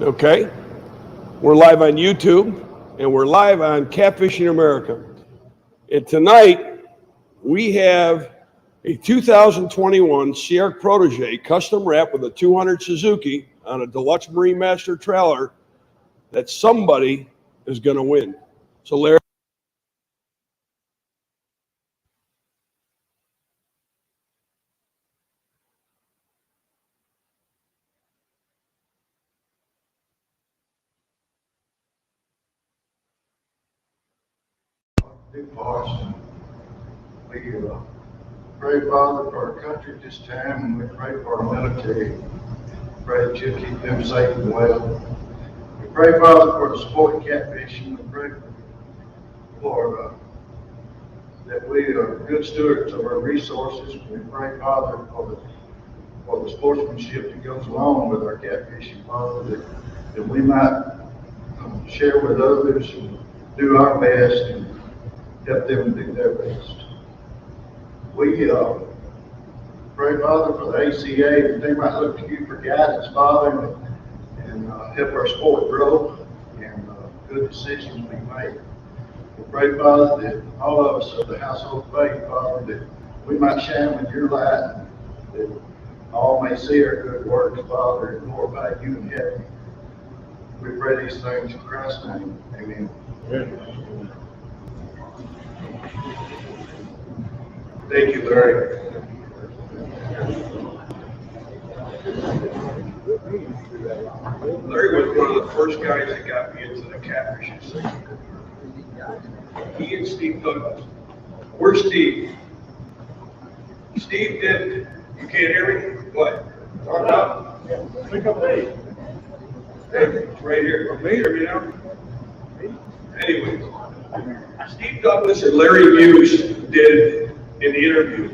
Okay? We're live on YouTube, and we're live on Catfishing America. And tonight, we have a 2021 SeaArk Protege custom wrap with a 200 Suzuki on a Deluxe Marine Master trailer that somebody is going to win. So, Larry. Big Boston. We pray, Father, for our country at this time, and we pray for our military. Pray that you keep them safe and well. We pray, Father, for the sport of catfishing. We pray for that we are good stewards of our resources. We pray, Father, for the sportsmanship that goes along with our catfishing, Father, that we might share with others and do our best and help them do their best. We pray, Father, for the ACA, that they might look to you for guidance, Father, and help our sport grow and good decisions be made. We pray, Father, that all of us of the household of faith, Father, that we might shine with your light, and that all may see our good works, Father, and glorify you in heaven. We pray these things in Christ's name. Amen. Thank you, Larry. Larry was one of the first guys that got me into the catfishing thing. He and Steve Douglas. Where's Steve? Steve did. You can't hear me? What? Talk up. Pick up eight. Hey, it's right here. Can you hear me now? Anyways, Steve Douglas and Larry Muse did in the interview.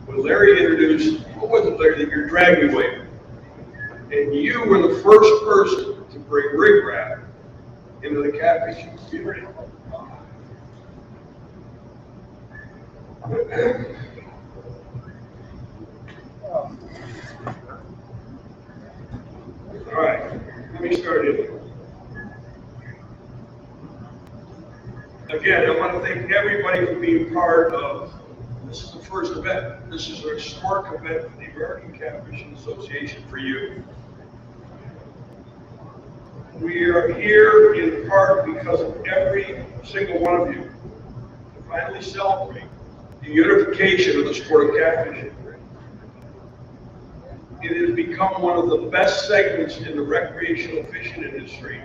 When Larry introduced, what was it, Larry, that you're dragging weight? And you were the first person to bring rig wrap into the catfishing community. All right, let me start it. Again, I want to thank everybody for being part of, this is the first event. This is an historic event for the American Catfishing Association for you. We are here in part because of every single one of you to finally celebrate the unification of the sport of catfishing. It has become one of the best segments in the recreational fishing industry.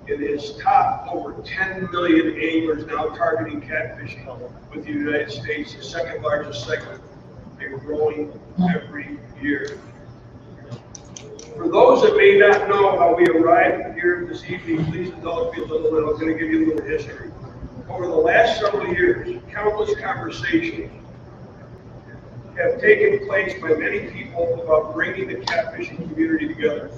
It has topped over 10 million anglers now targeting catfishing, with the United States the second largest segment, and growing every year. For those that may not know how we arrived here this evening, please indulge me a little bit. I'm going to give you a little history. Over the last several years, countless conversations have taken place by many people about bringing the catfishing community together.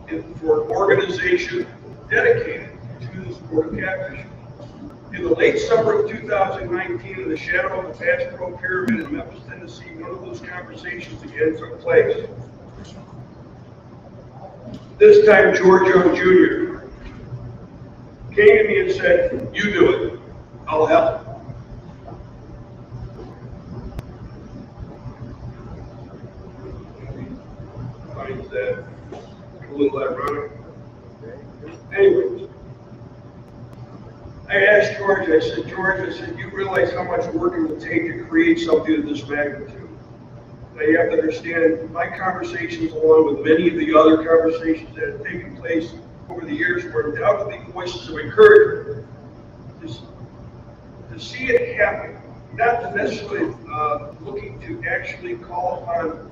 And for an organization dedicated to the sport of catfishing. In the late summer of 2019, in the shadow of the Bass Pro Pyramid in Memphis, Tennessee, one of those conversations again took place. This time, George Young Jr. came to me and said, "You do it, I'll help." Finds that a little ironic. Anyways, I asked George, I said, you realize how much work it will take to create something of this magnitude. Now you have to understand, my conversations, along with many of the other conversations that have taken place over the years, were undoubtedly voices of encouragement to see it happen, not necessarily looking to actually call upon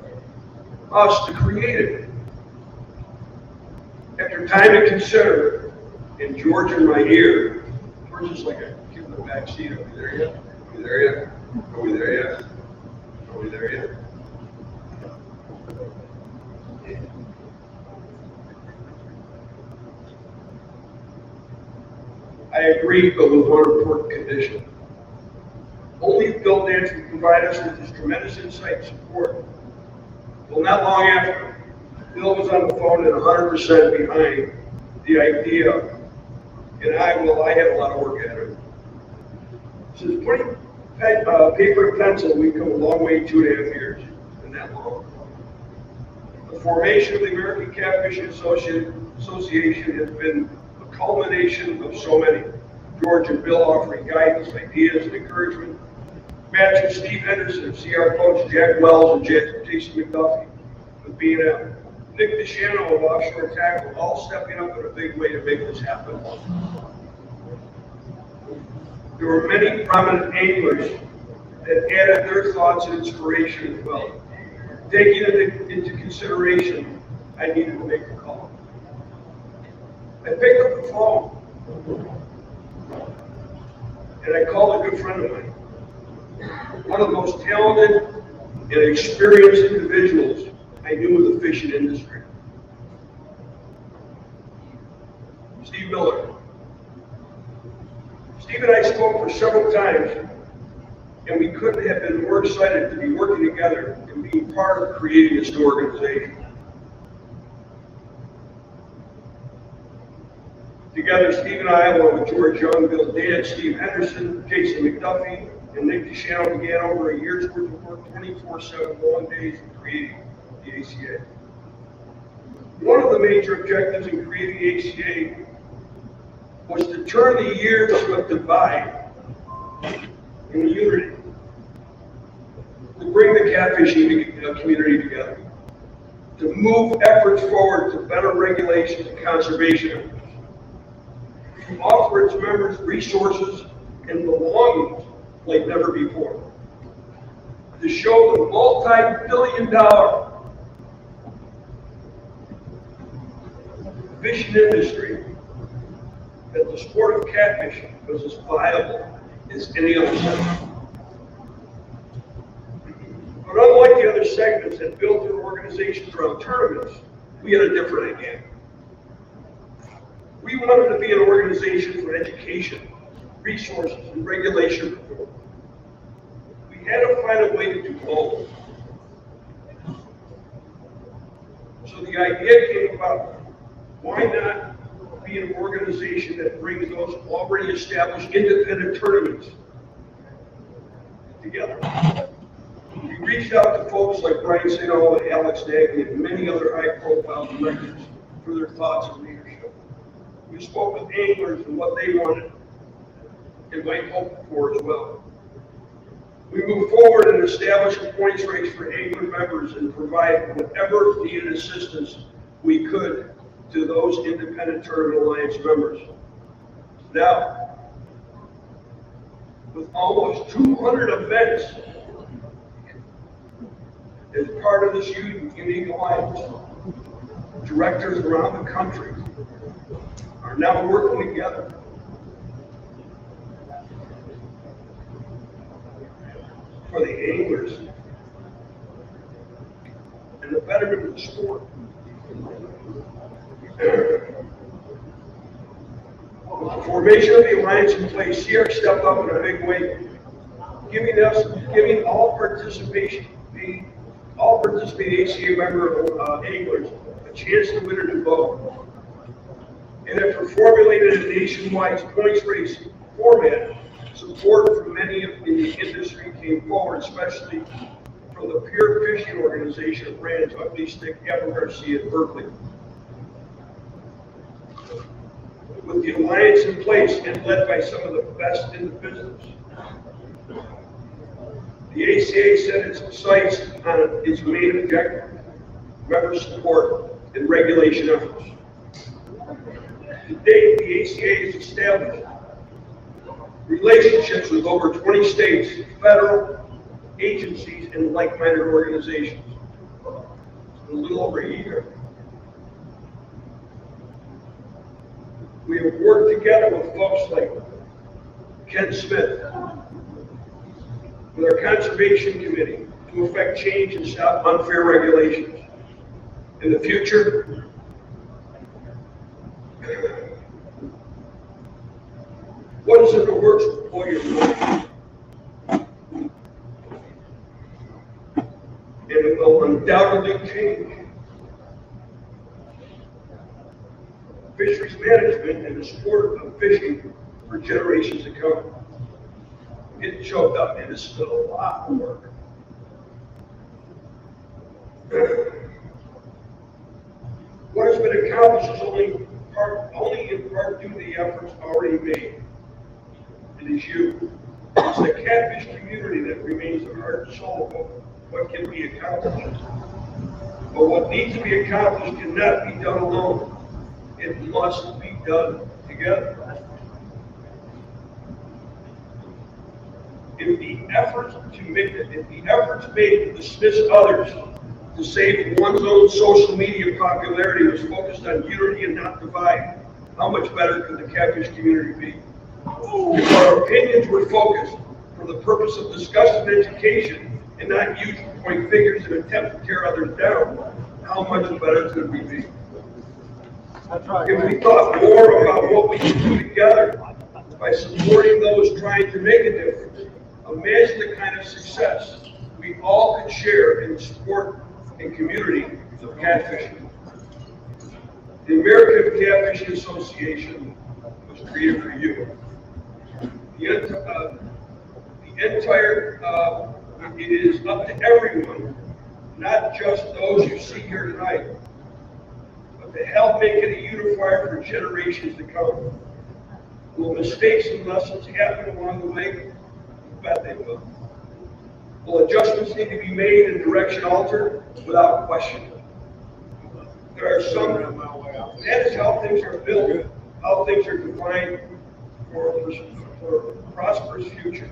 us to create it. After time to consider, and George in my ear, George is like a kid in the back seat. Are we there yet? Are we there yet? Are we there yet? Are we there yet? I agree, but with one important condition. Only Bill Dance will provide us with his tremendous insight and support. Well, not long after, Bill was on the phone and 100% behind the idea, and I had a lot of work ahead of me. Since putting paper and pencil, we've come a long way in 2.5 years, and that long. The formation of the American Catfishing Association has been a culmination of so many. George and Bill offering guidance, ideas, and encouragement. Matthew and Steve Henderson of SeaArk Boats, Jack Wells, and Jason McDuffie with B&M. Nick DeShano of Offshore Tackle, all stepping up in a big way to make this happen. There were many prominent anglers that added their thoughts and inspiration as well. Taking it into consideration, I needed to make a call. I picked up the phone and I called a good friend of mine, one of the most talented and experienced individuals I knew in the fishing industry, Steve Miller. Steve and I spoke for several times, and we couldn't have been more excited to be working together and being part of creating this new organization. Together, Steve and I, along with George Young, Bill Dad, Steve Henderson, Jason McDuffie, and Nick DeShano, began over a year's worth of work, 24/7 long days in creating the ACA. One of the major objectives in creating the ACA was to turn the years of divide in unity, to bring the catfishing community together, to move efforts forward to better regulation and conservation efforts, to offer its members resources and belongings like never before, to show the multi-billion-dollar fishing industry that the sport of catfishing was as viable as any other segment. But unlike the other segments that built their organizations around tournaments, we had a different idea. We wanted to be an organization for education, resources, and regulation reform. We had to find a way to do both. So the idea came about, why not be an organization that brings those already established independent tournaments together? We reached out to folks like Brian Sino and Alex Nagy and many other high-profile directors for their thoughts and leadership. We spoke with anglers and what they wanted and might hope for as well. We moved forward and established a points race for angler members and provide whatever needed assistance we could to those independent tournament alliance members. Now, with almost 200 events as part of this unique alliance, directors around the country are now working together for the anglers and the betterment of the sport. With the formation of the alliance in place, SeaArk stepped up in a big way, giving all participating ACA member anglers a chance to win a new boat. And after formulated a nationwide points race format, support from many in the industry came forward, especially from the Pure Fishing Organization of Brands, Ugly Stick, Evan Garcia, and Berkeley. With the alliance in place and led by some of the best in the business, the ACA set its sights on its main objective: member support and regulation efforts. To date, the ACA has established relationships with over 20 states, federal agencies, and like-minded organizations. A little over a year. We have worked together with folks like Ken Smith, with our Conservation Committee, to effect change and stop unfair regulations. In the future, what is in the works for you? And it will undoubtedly change fisheries management and the sport of fishing for generations to come. Getting choked up, and it's still a lot of work. What has been accomplished is only in part due to the efforts already made. It is you. It's the catfish community that remains the heart and soul of what can be accomplished. But what needs to be accomplished cannot be done alone. It must be done together. If the efforts made to dismiss others, to save one's own social media popularity was focused on unity and not divide, how much better could the catfish community be? If our opinions were focused for the purpose of discussion and education and not used to point fingers and attempt to tear others down, how much better could we be? If we thought more about what we can do together by supporting those trying to make a difference, imagine the kind of success we all could share in the sport and community of catfishing. The American Catfishing Association was created for you. It is up to everyone, not just those you see here tonight, but to help make it a unifier for generations to come. Will mistakes and lessons happen along the way? You bet they will. Will adjustments need to be made and direction altered? Without question. There are some, that is how things are built, how things are defined for a prosperous future.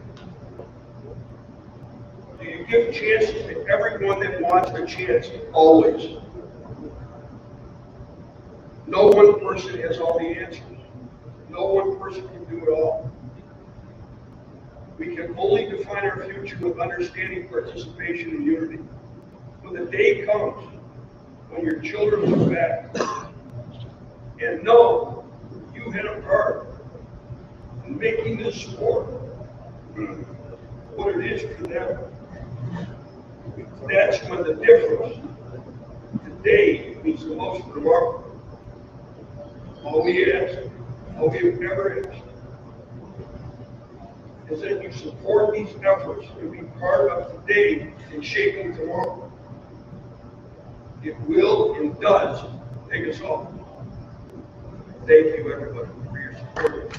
Do you give chances to everyone that wants a chance? Always. No one person has all the answers. No one person can do it all. We can only define our future with understanding, participation, and unity. When the day comes, when your children look back and know you had a part in making this sport what it is for them, that's when the difference today means the most remarkable. All we ask, all we have ever asked, is that you support these efforts and be part of today and shaping tomorrow. It will and does take us all. Thank you, everybody, for your support.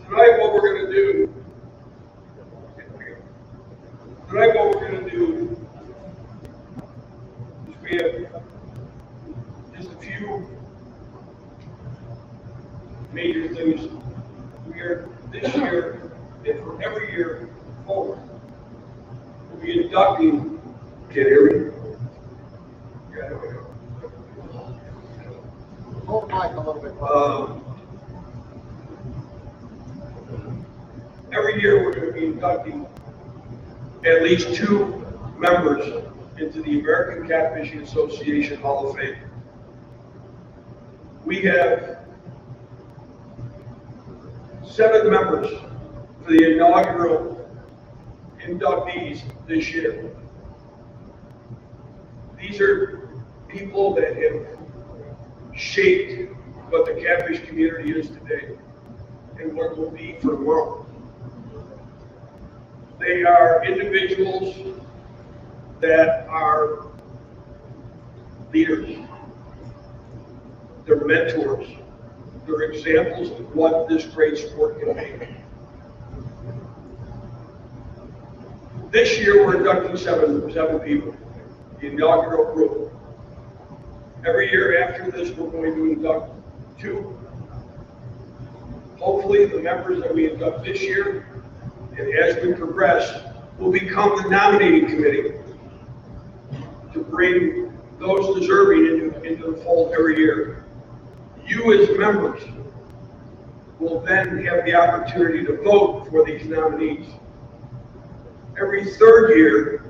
Tonight, what we're going to do is we have just a few major things. We are this year, and for every year forward, we'll be inducting. Can you hear me? Yeah, there we go. Hold the mic a little bit. Every year we're going to be inducting at least 2 members into the American Catfishing Association Hall of Fame. We have 7 members for the inaugural inductees this year. These are people that have shaped what the catfish community is today and what it will be for tomorrow. They are individuals that are leaders. They're mentors. They're examples of what this great sport can be. This year we're inducting seven people, the inaugural group. Every year after this we're going to induct 2. Hopefully the members that we induct this year, and as we progress, will become the nominating committee to bring those deserving into the fold every year. You as members will then have the opportunity to vote for these nominees. Every 3rd year,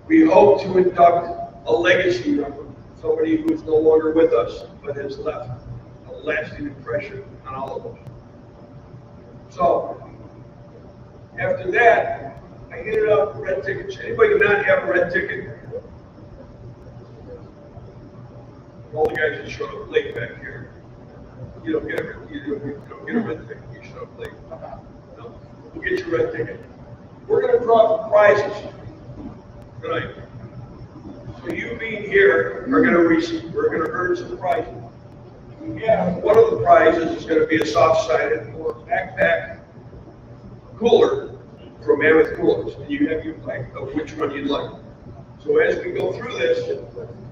We hope to induct a legacy member, somebody who is no longer with us, but has left a lasting impression on all of us. So, after that, I handed out red tickets. Anybody not have a red ticket? All the guys that showed up late back here. You don't get a red ticket, you show up late. No, we'll get you a red ticket. We're going to draw prizes tonight. So you being here are going to receive, we're going to earn some prizes. Yeah, one of the prizes is going to be a soft-sided or backpack cooler from Mammoth Coolers, and you have your pick of which one you'd like. So as we go through this,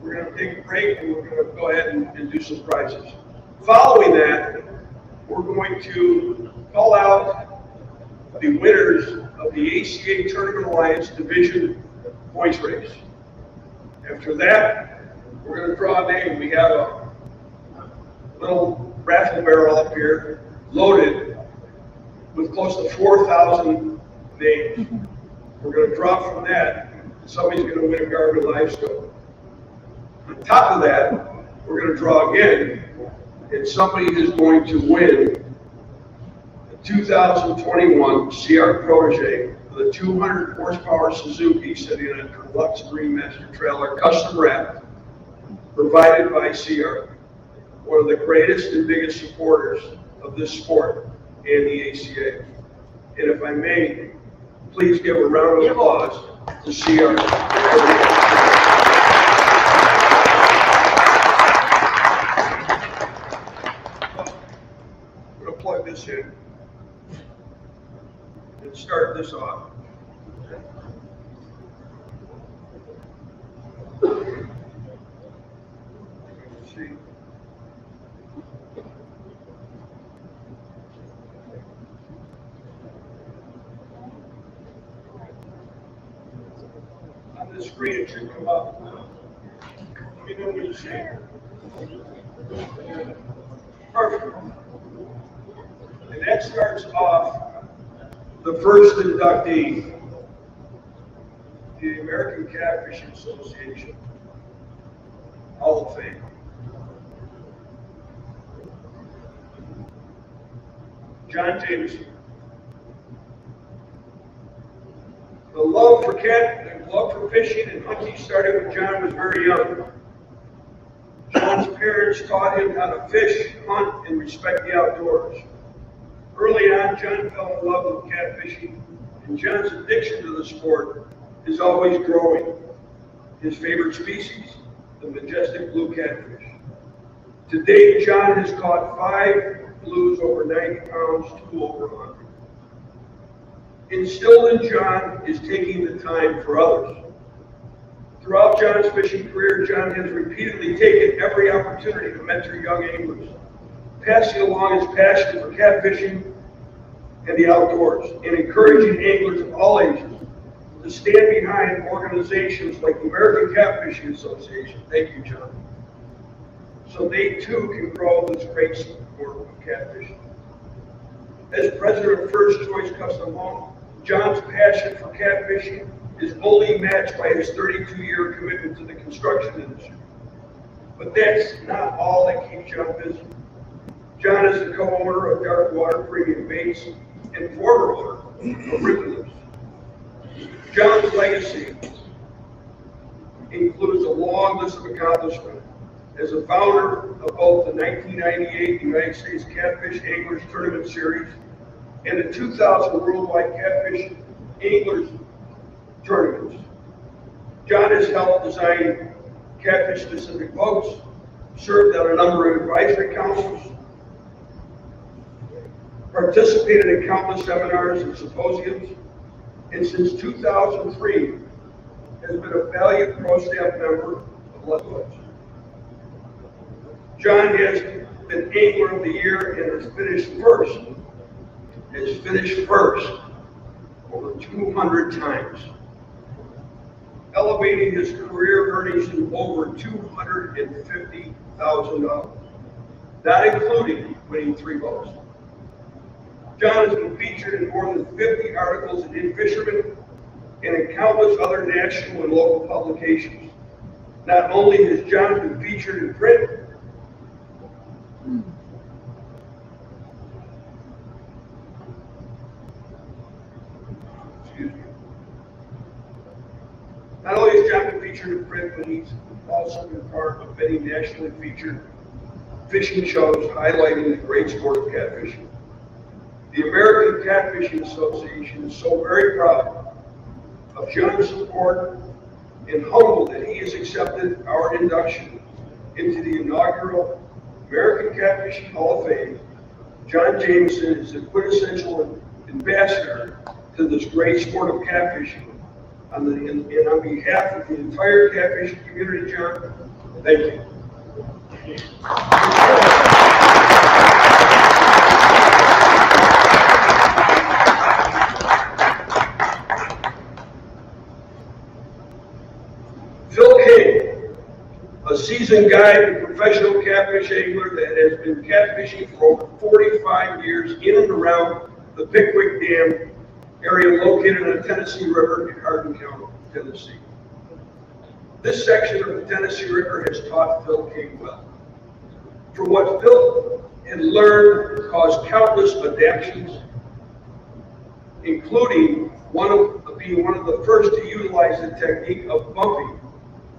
we're going to take a break and we're going to go ahead and do some prizes. Following that, we're going to call out the winners of the ACA Tournament Alliance Division Points Race. After that, we're going to draw a name. We have a little raffle barrel up here loaded with close to 4,000 names. We're going to draw from that. Somebody's going to win a Garmin Livescope. On top of that, we're going to draw again, and somebody is going to win the 2021 SeaArk Protege with a 200 horsepower Suzuki sitting on a deluxe Greenmaster trailer, custom wrapped, provided by SeaArk, one of the greatest and biggest supporters of this sport and the ACA. And if I may, please give a round of applause to SeaArk. I'm going to plug this in and start this off. Let's see. On the screen, it should come up. Let me know what you see. Perfect. And that starts off the first inductee, the American Catfishing Association Hall of Fame. John Jameson. The love for fishing and hunting started when John was very young. John's parents taught him how to fish, hunt, and respect the outdoors. Early on, John fell in love with catfishing, and John's addiction to the sport is always growing. His favorite species, the majestic blue catfish. To date, John has caught 5 blues over 90 pounds, 2 over 100. Instilled in John is taking the time for others. Throughout John's fishing career, John has repeatedly taken every opportunity to mentor young anglers, passing along his passion for catfishing and the outdoors, and encouraging anglers of all ages to stand behind organizations like the American Catfishing Association. Thank you, John. So they too can grow this great sport of catfishing. As president of First Choice Custom Home, John's passion for catfishing is only matched by his 32-year commitment to the construction industry. But that's not all that keeps John busy. John is the co-owner of Dark Water Premium Baits and former owner of Rippers. John's legacy includes a long list of accomplishments. As a founder of both the 1998 United States Catfish Anglers Tournament Series and the 2000 Worldwide Catfish Anglers Tournaments, John has helped design catfish-specific boats, served on a number of advisory councils, participated in countless seminars and symposiums, and since 2003 has been a valued pro staff member of Les Woods. John has been Angler of the Year and has finished first over 200 times, elevating his career earnings to over $250,000, not including winning 3 boats. John has been featured in more than 50 articles in Fisherman and in countless other national and local publications. Not only has John been featured in print, not only has John been featured in print, but he's also been part of many nationally featured fishing shows highlighting the great sport of catfishing. The American Catfishing Association is so very proud of John's support and humbled that he has accepted our induction into the inaugural American Catfishing Hall of Fame. John Jameson is the quintessential ambassador to this great sport of catfishing. And on behalf of the entire catfishing community, John, thank you. Phil King, a seasoned guide and professional catfish angler that has been catfishing for over 45 years in and around the Pickwick Dam area located on the Tennessee River in Hardin County, Tennessee. This section of the Tennessee River has taught Phil King well. For what Phil had learned caused countless adaptations, including being one of the first to utilize the technique of bumping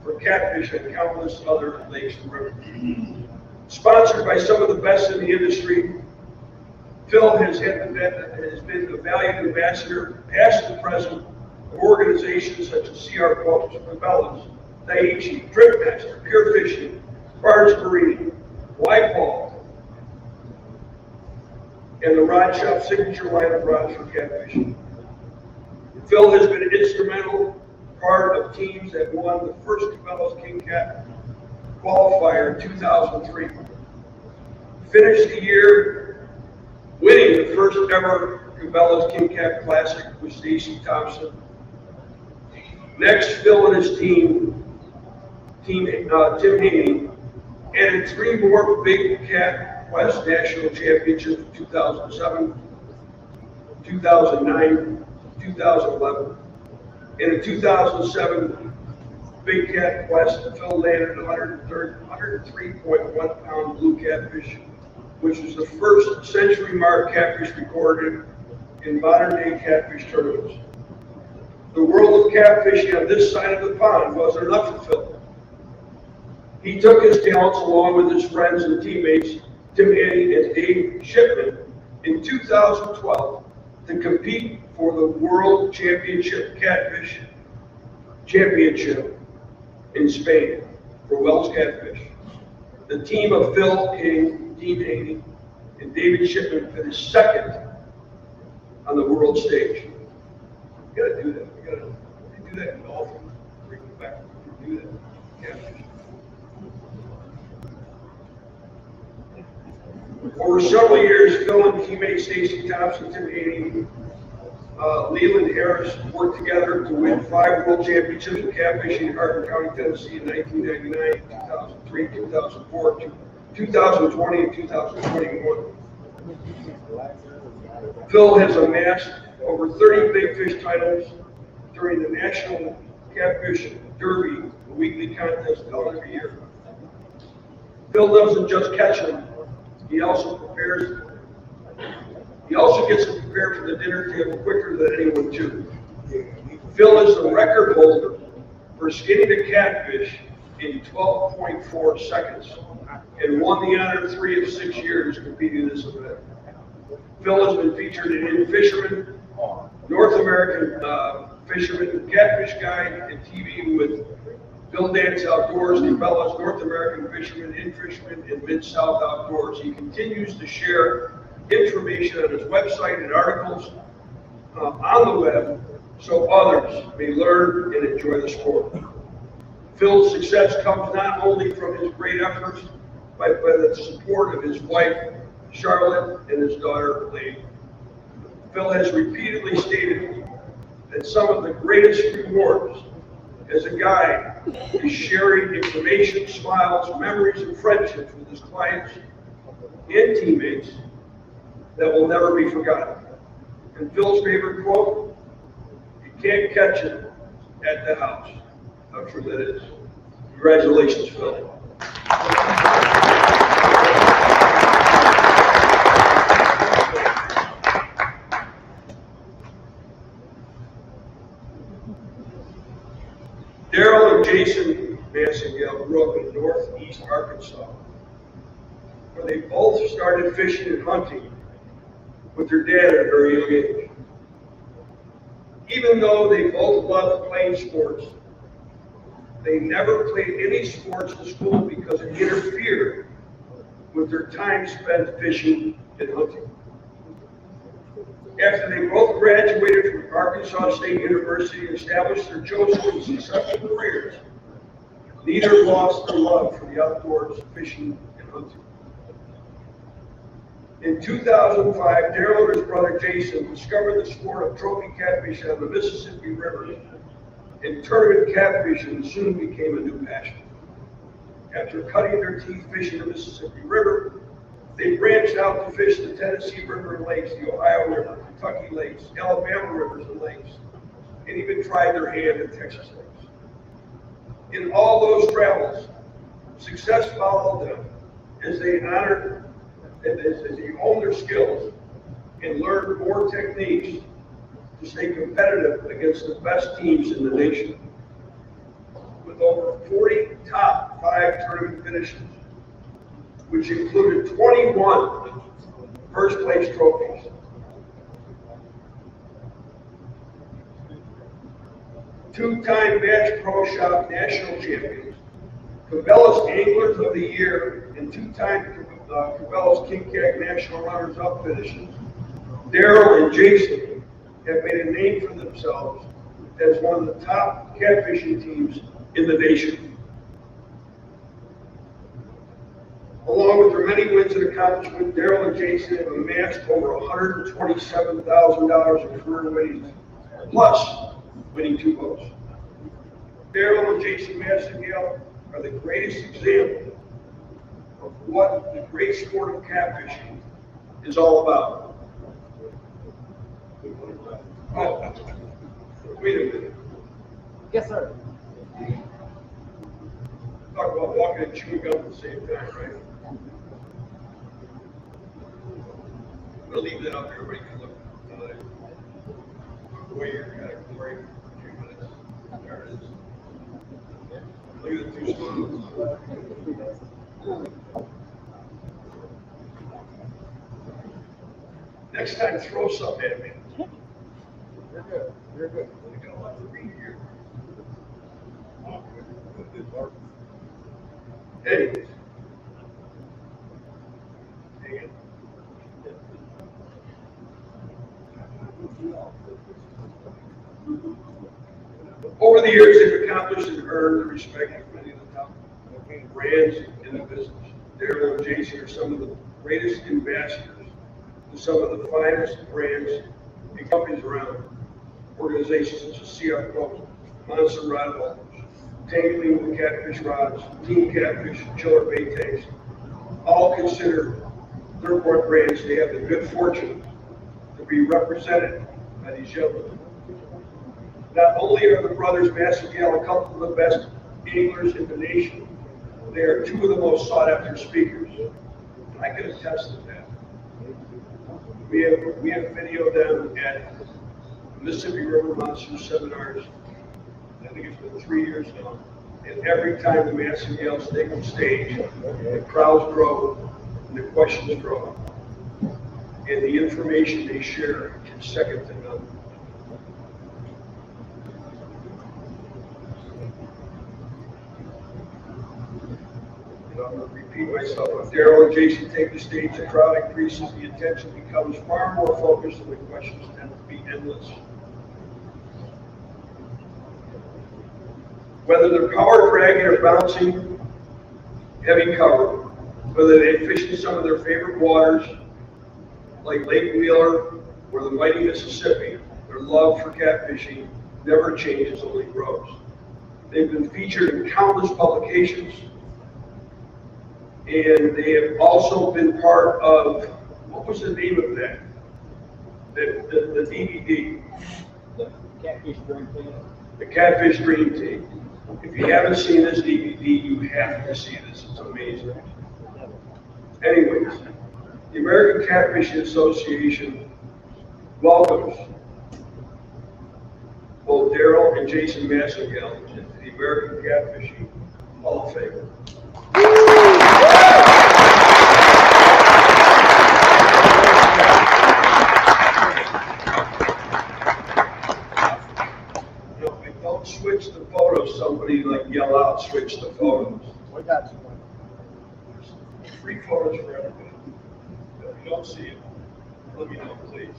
for catfish and countless other lakes and rivers. Sponsored by some of the best in the industry, Phil has been a valued ambassador, past and present, of organizations such as SeaArk Boat, Cabela's, Daiichi, Dripmaster, Pure Fishing, Barnes Marine, Whiteball, and the Rod Shop signature line of rods for catfishing. Phil has been an instrumental part of teams that won the first Cabela's King Cat qualifier in 2003. Finished the year winning the first ever Cabela's King Cat Classic with Stacy Thompson. Next, Phil and his team Tim Haney, added 3 more Big Cat West National Championships in 2007, 2009, 2011. And in 2007, Big Cat West, Phil landed 103.1 pound blue catfish, which was the first century mark catfish recorded in modern day catfish tournaments. The world of catfishing on this side of the pond wasn't enough for Phil. He took his talents along with his friends and teammates, Tim Haney and Dave Shipman, in 2012 to compete for the World Championship Catfish Championship in Spain for Wells Catfish. The team of Phil King, Tim Haney, and David Shipman finished second on the world stage. You gotta do that. You do that in golf. Bring it back. You do that. Catfish. Over several years, Phil and teammate Stacy Thompson, Tim Haney, Leland Harris worked together to win 5 world championships in catfishing in Hardin County, Tennessee in 1999, 2003, 2004, 2020, and 2021. Phil has amassed over 30 big fish titles during the National Catfish Derby, a weekly contest held every year. Phil doesn't just catch them. He also gets them prepared for the dinner table quicker than anyone too. Phil is the record holder for skinning a catfish in 12.4 seconds and won the honor 3 of 6 years competing in this event. Phil has been featured in Fisherman, North American Fisherman, Catfish Guide, and TV with Bill Dance Outdoors, Cabela's North American Fisherman, Fisherman, and Mid-South Outdoors. He continues to share information on his website and articles on the web so others may learn and enjoy the sport. Phil's success comes not only from his great efforts, but by the support of his wife, Charlotte, and his daughter, Elaine. Phil has repeatedly stated that some of the greatest rewards as a guide is sharing information, smiles, memories, and friendships with his clients and teammates that will never be forgotten. And Phil's favorite quote, "You can't catch it at the house. How true that is. Congratulations, Phil. Daryl and Jason Massingale grew up in northeast Arkansas, where they both started fishing and hunting with their dad at a very young age. Even though they both loved playing sports, they never played any sports in school because it interfered with their time spent fishing and hunting. After they both graduated from Arkansas State University and established their chosen and successful careers, neither lost their love for the outdoors, fishing, and hunting. In 2005, Daryl and his brother Jason discovered the sport of trophy catfishing on the Mississippi River, and tournament catfishing soon became a new passion. After cutting their teeth fishing the Mississippi River, they branched out to fish the Tennessee River and lakes, the Ohio River, Kentucky lakes, Alabama rivers and lakes, and even tried their hand at Texas lakes. In all those travels, success followed them as they honed their skills and learned more techniques to stay competitive against the best teams in the nation. With over 40 top 5 tournament finishes, which included 21 first place trophies. Two-time Bass Pro Shop national champions, Cabela's Anglers of the Year, and two-time Cabela's King Cat national runners-up finishes, Daryl and Jason have made a name for themselves as one of the top catfishing teams in the nation. Along with their many wins and accomplishments, Daryl and Jason have amassed over $127,000 in career winnings, plus winning 2 boats. Daryl and Jason Massingale are the greatest example of what the great sport of catfishing is all about. Oh, wait a minute. Yes, sir. Talk about walking and chewing gum at the same time, right? I'm gonna leave that up here. Everybody can look. Wait, you're gonna break for 3 minutes. There it is. Look at the 2 spoons. Next time, throw something at me. You're good. You're good. You got a lot to read here. Anyways. Hang it. Over the years, they've accomplished and earned the respect of many of the top brands in the business. Daryl and Jason are some of the greatest ambassadors to some of the finest brands and companies around. Organizations such as SeaArk Boat, Monster Rod Holders, Tangling with Catfish Rods, Team Catfish, Chiller Bait Tanks, all consider their board brands. They have the good fortune to be represented by these gentlemen. Not only are the brothers Massingale a couple of the best anglers in the nation, they are 2 of the most sought after speakers. I can attest to that. We have video them at Mississippi River Monster seminars. I think it's been 3 years now. And every time the Massingales take on stage, the crowds grow and the questions grow. And the information they share is second to none. I'm going to repeat myself. If Daryl and Jason take the stage, the crowd increases, the attention becomes far more focused, and the questions tend to be endless. Whether they're power dragging or bouncing heavy cover, whether they fish in some of their favorite waters, like Lake Wheeler or the mighty Mississippi, their love for catfishing never changes, only grows. They've been featured in countless publications, and they have also been part of, what was the name of that? The DVD? The Catfish Dream Team. The Catfish Dream Team. If you haven't seen this DVD, you have to see this. It's amazing. Anyways, the American Catfishing Association welcomes both Daryl and Jason Massengill into the American Catfishing Hall of Fame. Don't switch the photos. Somebody like yell out, switch the photos. We got you. Free photos for everybody. If you don't see it, let me know, please.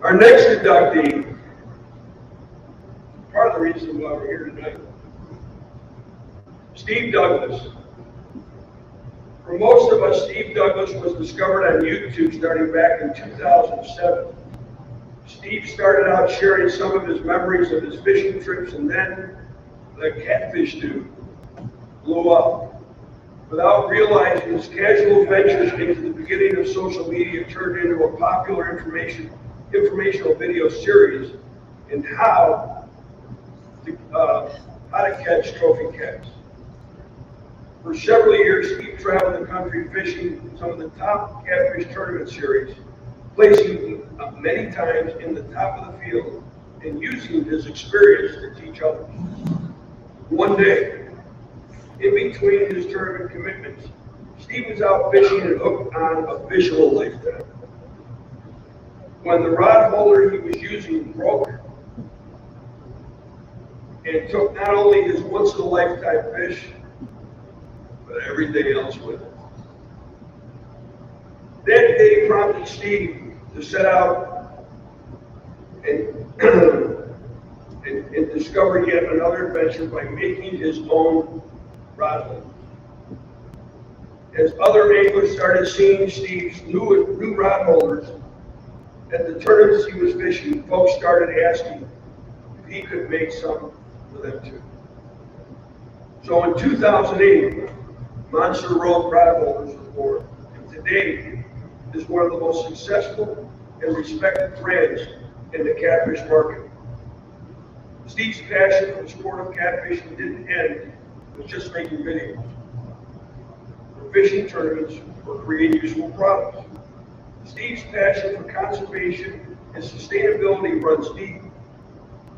Our next inductee, part of the reason why we're here tonight, Steve Douglas. For most of us, Steve Douglas was discovered on YouTube starting back in 2007. Steve started out sharing some of his memories of his fishing trips, and then the catfish dude blew up. Without realizing, his casual ventures into the beginning of social media turned into a popular informational video series in how to catch trophy cats. For several years, Steve traveled the country fishing some of the top catfish tournament series, placing many times in the top of the field and using his experience to teach others. One day, in between his tournament commitments, Steve was out fishing and hooked on a visual lifetime. When the rod holder he was using broke and took not only his once-in-a-lifetime fish, but everything else with it. That day prompted Steve to set out and discover yet another adventure by making his own rod holder. As other anglers started seeing Steve's new rod holders at the tournaments he was fishing, folks started asking if he could make some for them too. So in 2008, Monster Road rod holders was born, and today is one of the most successful and respected brands in the catfish market. Steve's passion for the sport of catfishing didn't end with just making videos. For fishing tournaments or creating useful products. Steve's passion for conservation and sustainability runs deep.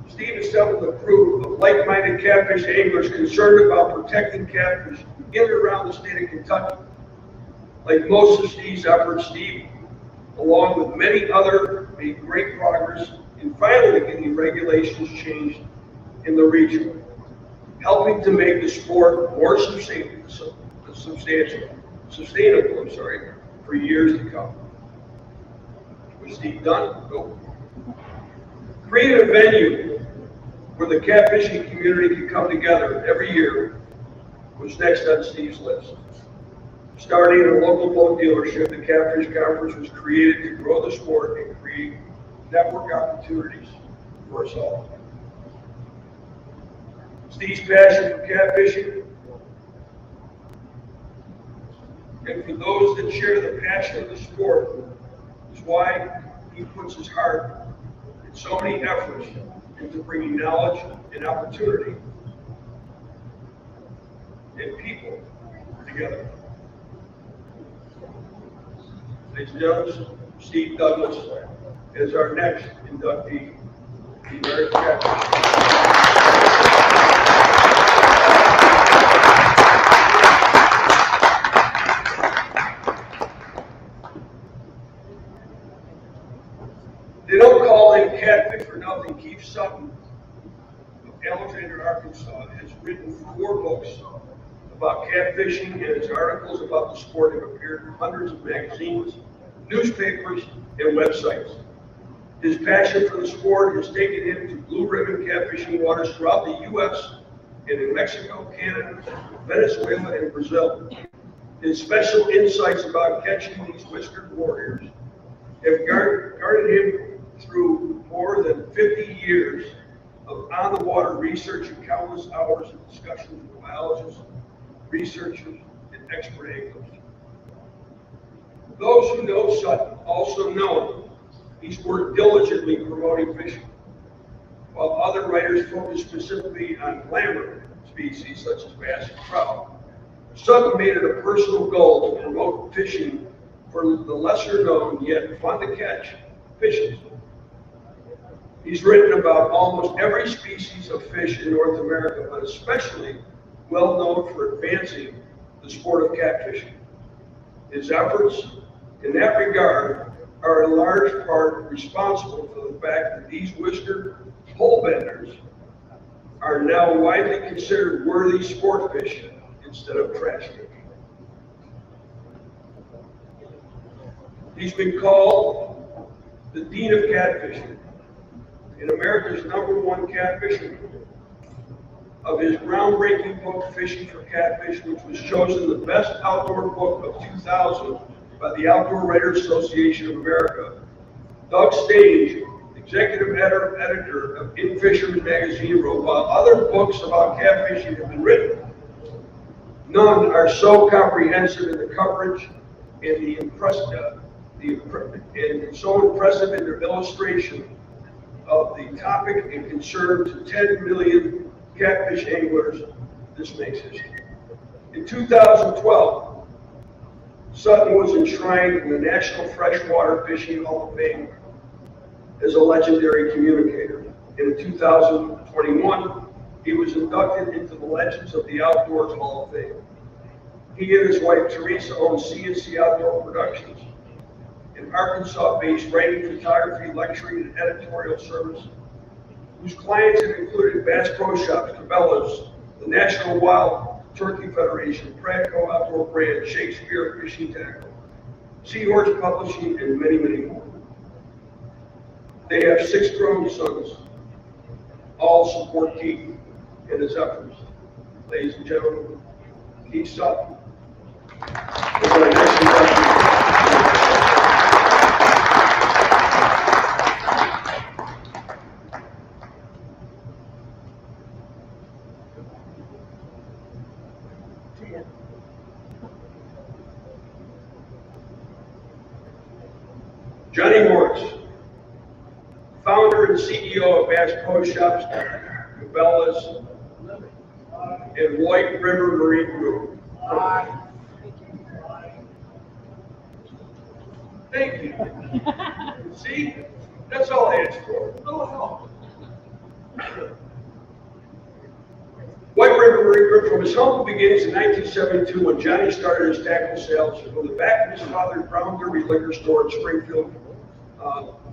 Steve assembled a crew of like-minded catfish anglers concerned about protecting catfish in and around the state of Kentucky. Like most of Steve's efforts, Steve, along with many others, made great progress in finally getting regulations changed in the region, helping to make the sport more sustainable for years to come. Was Steve done? Nope. Create a venue where the catfishing community can come together every year was next on Steve's list. Starting in a local boat dealership, the Catfish Conference was created to grow the sport and create network opportunities for us all. Steve's passion for catfishing, and for those that share the passion of the sport, is why he puts his heart and so many efforts into bringing knowledge and opportunity and people together. Ladies and gentlemen, Steve Douglas is our next inductee to the American Catfish. They don't call him Catfish for nothing. Keith Sutton of Alexander, Arkansas, has written 4 books about catfishing, and his articles about the sport have appeared in hundreds of magazines, newspapers, and websites. His passion for the sport has taken him to blue ribbon catfishing waters throughout the U.S. and in Mexico, Canada, Venezuela, and Brazil. His special insights about catching these whiskered warriors have guarded him through more than 50 years of on-the-water research and countless hours of discussions with biologists, researchers, and expert anglers. Those who know Sutton also know him He's worked diligently promoting fishing, while other writers focus specifically on glamour species such as bass and trout. Sutton made it a personal goal to promote fishing for the lesser known yet fun to catch fishes. He's written about almost every species of fish in North America, but especially well known for advancing the sport of catfishing. His efforts in that regard are in large part responsible for the fact that these whiskered pole benders are now widely considered worthy sport fish instead of trash fish. He's been called the Dean of Catfishing and America's #1 catfisherman. Of his groundbreaking book, Fishing for Catfish, which was chosen the best outdoor book of 2000 by the Outdoor Writers Association of America, Doug Stage, executive editor of In Fisherman magazine, wrote, while other books about catfishing have been written, none are so comprehensive in the coverage and so impressive in their illustration of the topic and concern to 10 million catfish anglers. This makes history. In 2012, Sutton was enshrined in the National Freshwater Fishing Hall of Fame as a legendary communicator. And in 2021, he was inducted into the Legends of the Outdoors Hall of Fame. He and his wife Teresa own C&C Outdoor Productions, an Arkansas-based writing, photography, lecturing, and editorial service, whose clients have included Bass Pro Shops, Cabela's, the National Wild Turkey Federation, Pradco Outdoor Brand, Shakespeare Fishing Tackle, SeaArk Publishing, and many, many more. They have 6 grown sons. All support Keith in his efforts. Ladies and gentlemen, Keith Sutton. Is our next inductee. Johnny Morris, founder and CEO of Bass Pro Shops, Cabela's, and White River Marine Group. Thank you. See, that's all I asked for. A little help. White River Marine Group, from his humble beginnings in 1972, when Johnny started his tackle sales from the back of his father's Brown Derby liquor store in Springfield,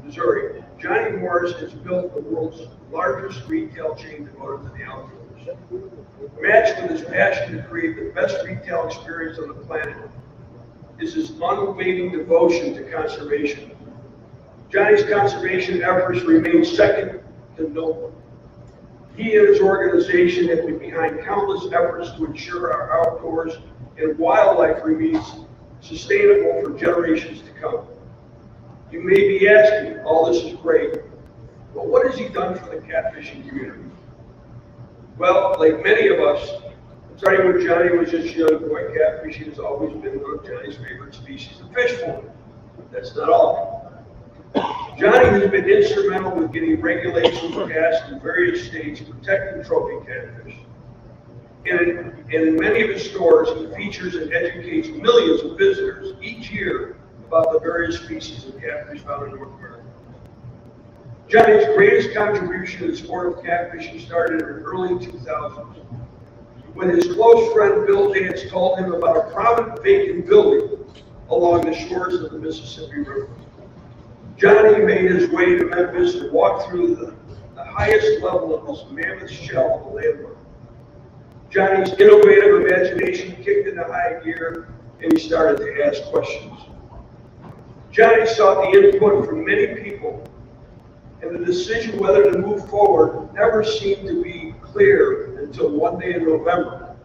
Missouri. Johnny Morris has built the world's largest retail chain devoted to the outdoors. Matched with his passion to create the best retail experience on the planet is his unwavering devotion to conservation. Johnny's conservation efforts remain second to no one. He and his organization have been behind countless efforts to ensure our outdoors and wildlife remains sustainable for generations to come. You may be asking, all this is great, but what has he done for the catfishing community? Well, like many of us, starting when Johnny was just a young boy, catfishing has always been one of Johnny's favorite species to fish for. That's not all. Johnny has been instrumental with getting regulations passed in various states protecting trophy catfish. And in many of his stores, he features and educates millions of visitors each year about the various species of catfish found in North America. Johnny's greatest contribution to the sport of catfishing started in the early 2000s, when his close friend Bill Dance told him about a prominent vacant building along the shores of the Mississippi River. Johnny made his way to Memphis and walked through the highest level of this mammoth shell of the landmark. Johnny's innovative imagination kicked into high gear, and he started to ask questions. Johnny sought the input from many people, and the decision whether to move forward never seemed to be clear until one day in November.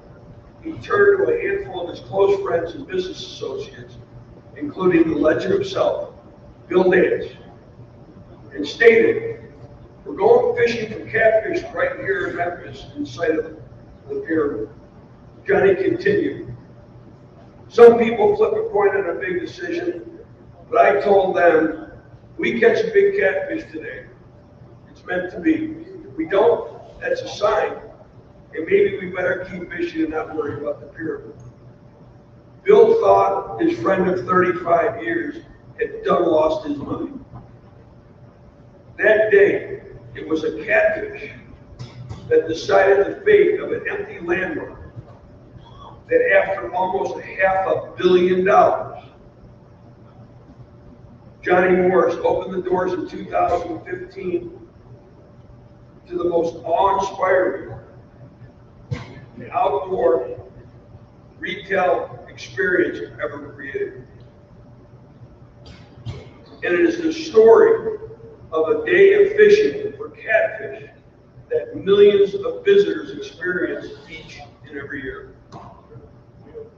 He turned to a handful of his close friends and business associates, including the legend himself, Bill Dance, and stated, "We're going fishing for catfish right here in Memphis in sight of the pyramid." Johnny continued, "Some people flip a coin on a big decision, but I told them We catch a big catfish today. It's meant to be. If we don't, that's a sign. And maybe we better keep fishing and not worry about the pyramid. Bill thought his friend of 35 years had done lost his mind. That day, it was a catfish that decided the fate of an empty landmark. That after almost $500 million, Johnny Morris opened the doors in 2015 to the most awe-inspiring outdoor retail experience ever created. And it is the story of a day of fishing for catfish that millions of visitors experience each and every year.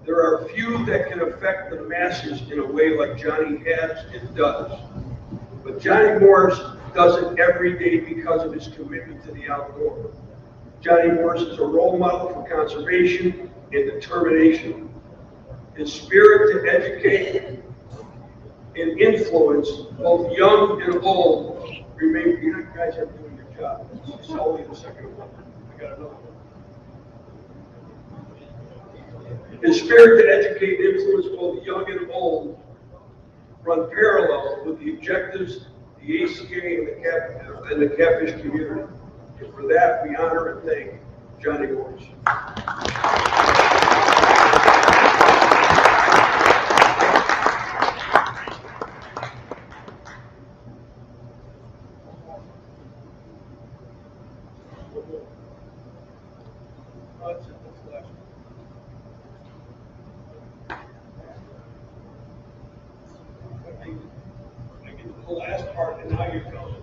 There are few that can affect the masses in a way like Johnny has and does. But Johnny Morris does it every day because of his commitment to the outdoor. Johnny Morris is a role model for conservation and determination. His spirit to educate and influence both young and old remain. You guys are doing your job. It's only the second one. I got another one. His spirit to educate and influence both young and old run parallel with the objectives, the ACA and the catfish community. And for that, we honor and thank Johnny Morris. The last part, and now you're going.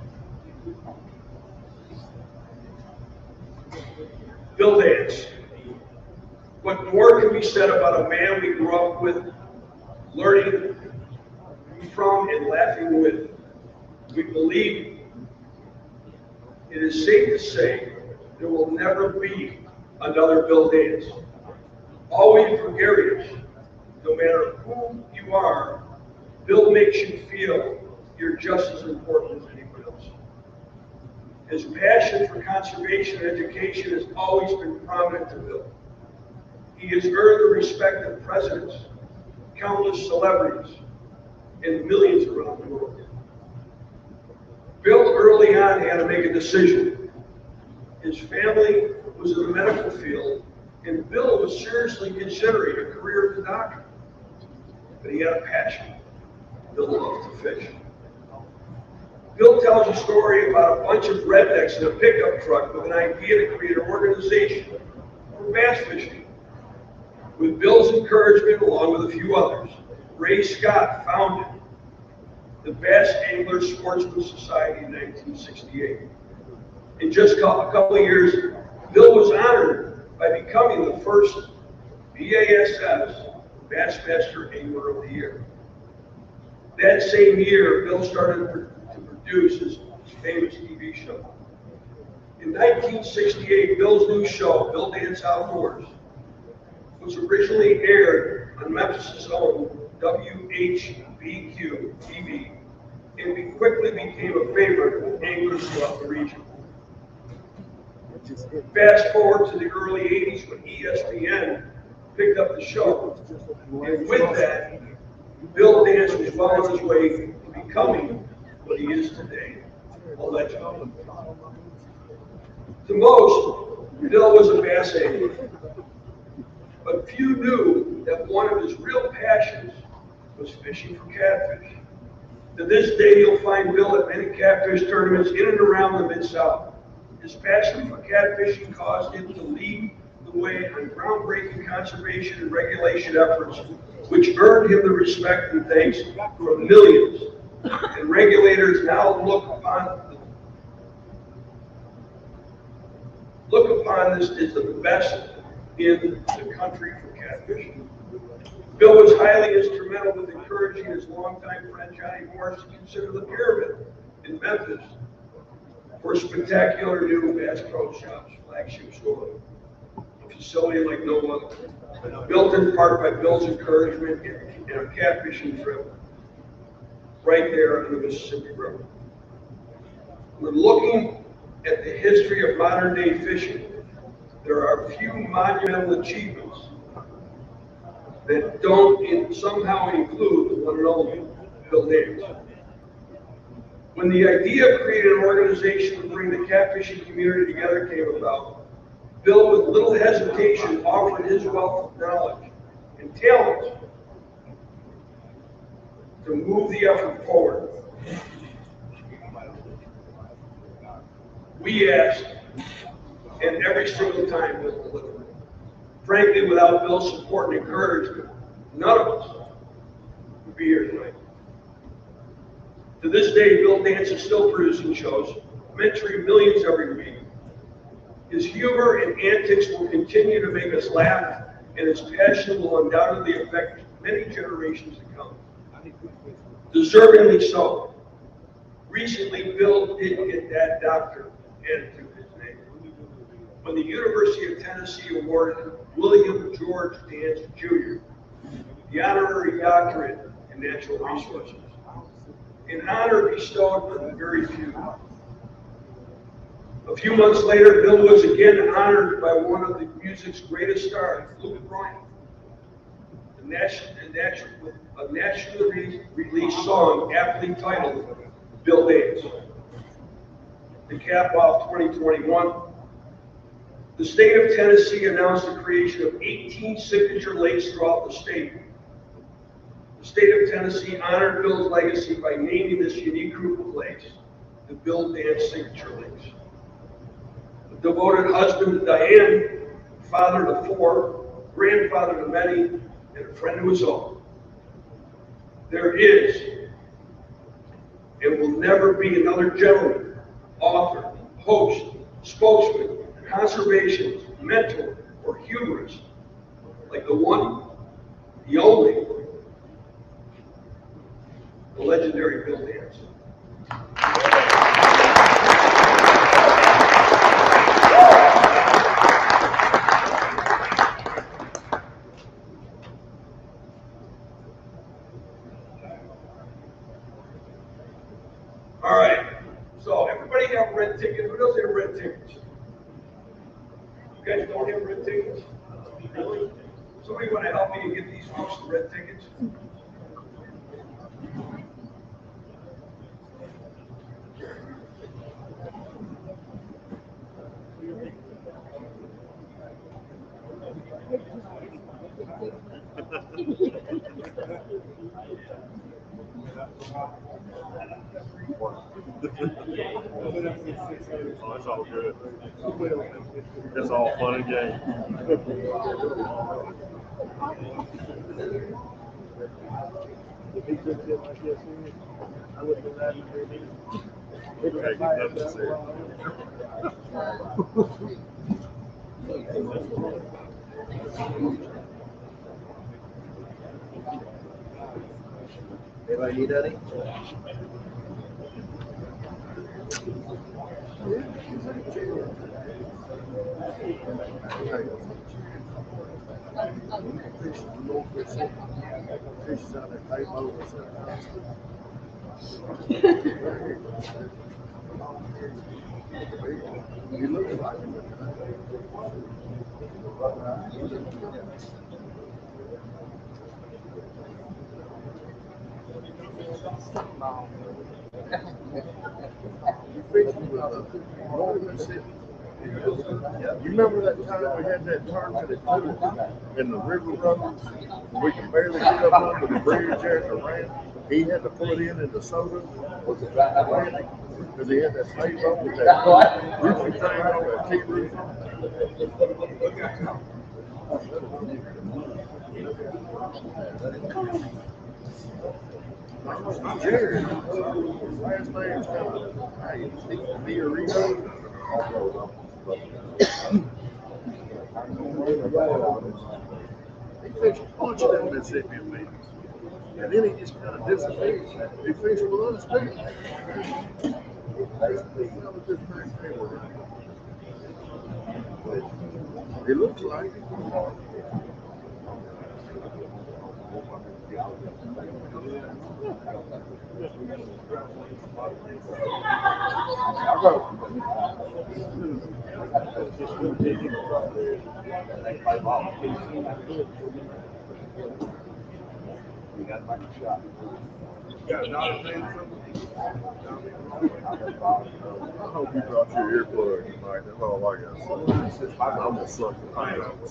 Bill Dance. What more can be said about a man we grew up with, learning from and laughing with? We believe it is safe to say there will never be another Bill Dance. Always gregarious, no matter who you are, Bill makes you feel you're just as important as anyone else. His passion for conservation and education has always been prominent to Bill. He has earned the respect of presidents, countless celebrities, and millions around the world. Bill early on had to make a decision. His family was in the medical field, and Bill was seriously considering a career as a doctor. But he had a passion. Bill loved to fish. Bill tells a story about a bunch of rednecks in a pickup truck with an idea to create an organization for bass fishing. With Bill's encouragement, along with a few others, Ray Scott founded the Bass Angler Sportsman Society in 1968. In just a couple of years, Bill was honored by becoming the first BASS Bassmaster Angler of the Year. That same year, Bill started to produce his famous TV show. In 1968, Bill's new show, Bill Dance Outdoors, was originally aired on Memphis' own WHBQ TV, and quickly became a favorite with anglers throughout the region. Fast forward to the early 80s when ESPN picked up the show, and with that, Bill Dance was well on his way to becoming what he is today, a legend. To most, Bill was a bass angler, but few knew that one of his real passions was fishing for catfish. To this day, you'll find Bill at many catfish tournaments in and around the Mid-South. His passion for catfishing caused him to lead the way on groundbreaking conservation and regulation efforts, which earned him the respect and thanks from millions. And regulators now look upon this as the best in the country for catfishing. Bill was highly instrumental with encouraging his longtime friend Johnny Morris to consider the Pyramid in Memphis for a spectacular new Bass Pro Shops flagship store, a facility like no other, built in part by Bill's encouragement and a catfishing trip. right there on the Mississippi River. We're looking at the history of modern day fishing. There are few monumental achievements that don't somehow include the one and only Bill Davis. When the idea of creating an organization to bring the catfishing community together came about, Bill, with little hesitation, offered his wealth of knowledge and talent to move the effort forward. We asked, and every single time Bill delivered. Frankly, without Bill's support and encouragement, none of us would be here tonight. To this day, Bill Dance is still producing shows, mentoring millions every week. His humor and antics will continue to make us laugh, and his passion will undoubtedly affect many generations to come. Deservingly so. Recently, Bill did get that doctor added to his name when the University of Tennessee awarded William George Dance Jr. the honorary doctorate in natural resources, an honor bestowed on very few. A few months later, Bill was again honored by one of the music's greatest stars, Luke Bryan, a nationally released song aptly titled Bill Dance. To cap off 2021, the state of Tennessee announced the creation of 18 signature lakes throughout the state. The state of Tennessee honored Bill's legacy by naming this unique group of lakes the Bill Dance Signature Lakes. A devoted husband to Diane, father to 4, grandfather to many, and a friend to us all. There is and will never be another gentleman, author, host, spokesman, conservationist, mentor, or humorist like the one, the only, the legendary Bill Dance. All right, so everybody have red tickets. Who doesn't have red tickets? You guys don't have red tickets? Really? Somebody want to help me and get these folks the red tickets? Oh, it's all good. It's all fun and games. Okay, nothing to say. Anybody need any? You look like You remember that time we had that tournament at Toots in the river runners? We could barely get up under the bridge there at the ramp. He had to pull it in the soda. Was it Atlantic? Because he had that slave boat with that roofing thing on that T-roof. Jared, his last name's kind of Fiorito. He fished a bunch of them Mississippian meetings. And then he just kind of disappeared. He fished with us too. It looks like it. I hope you brought your earplugs tonight. That's all I got to say. I'm gonna suck the pain out of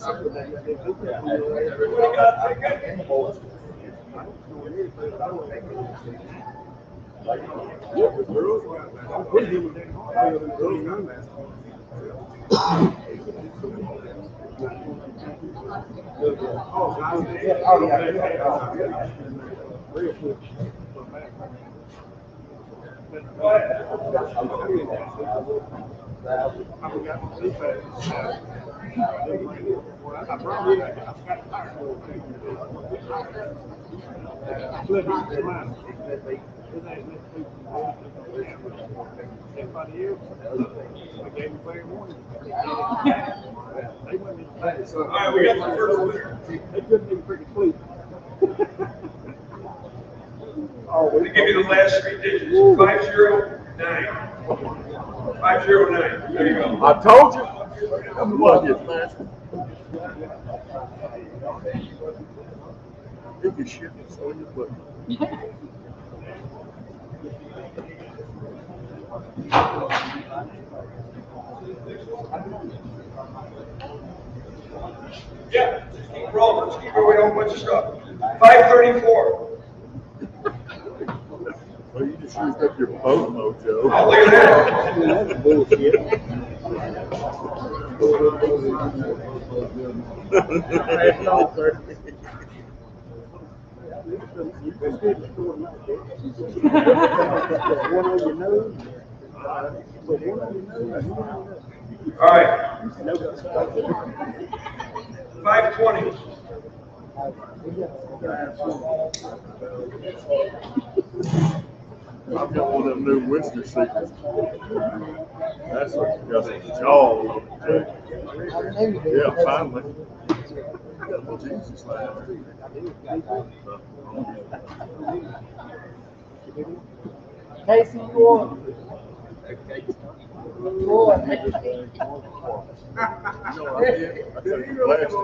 All right, we got the first winner. I'm gonna give you the last three digits, 509. 509, there you go. I told you. I'm lucky, man. You can shit this on your foot. Yeah, just keep rolling, let's keep rolling, a bunch of stuff. 534. Well, you just used up your boat mojo. Oh, look at that. That's bullshit. That's all, sir. One on your nose. Put one on your nose. All right, 520. I've got one of them new Winston secrets. That's what got some jaw on it. Yeah, finally. Jesus, man. Casey, you on? You on? You know, I did. Last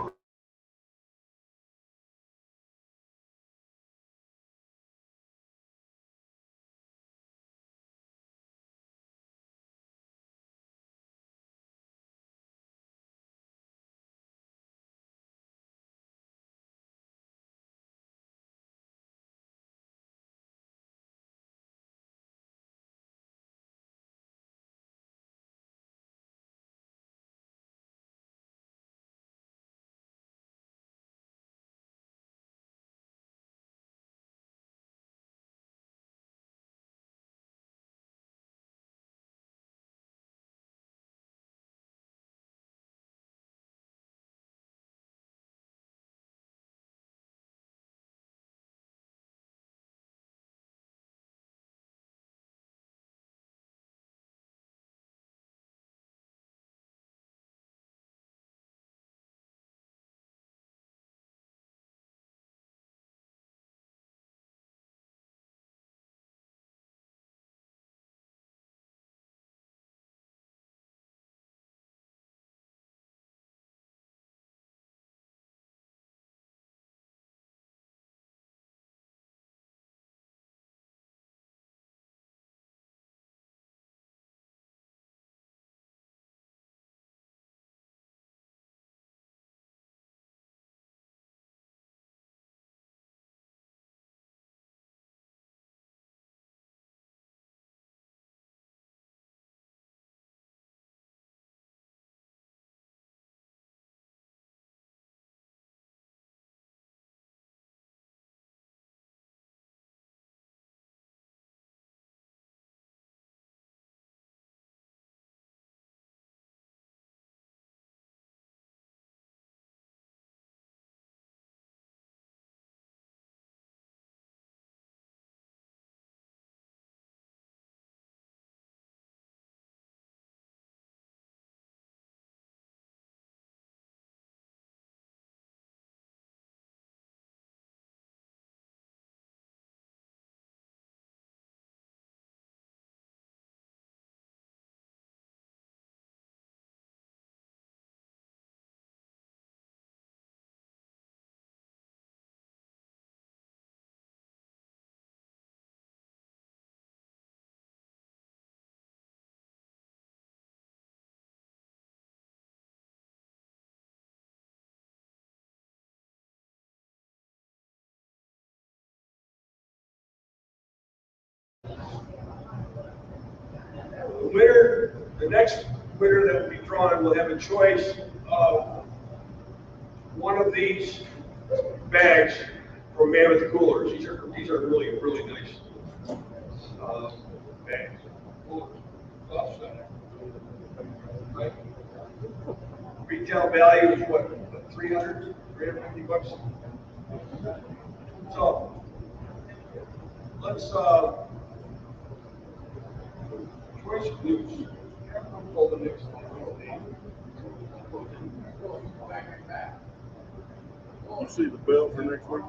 The next winner that will be drawn will have a choice of one of these bags from Mammoth Coolers. These are really, really nice bags. Coolers. Offset. Right. Retail value is what, 300, 350 bucks? So, let's, choice of news. Pull the next one. You see the belt for next week?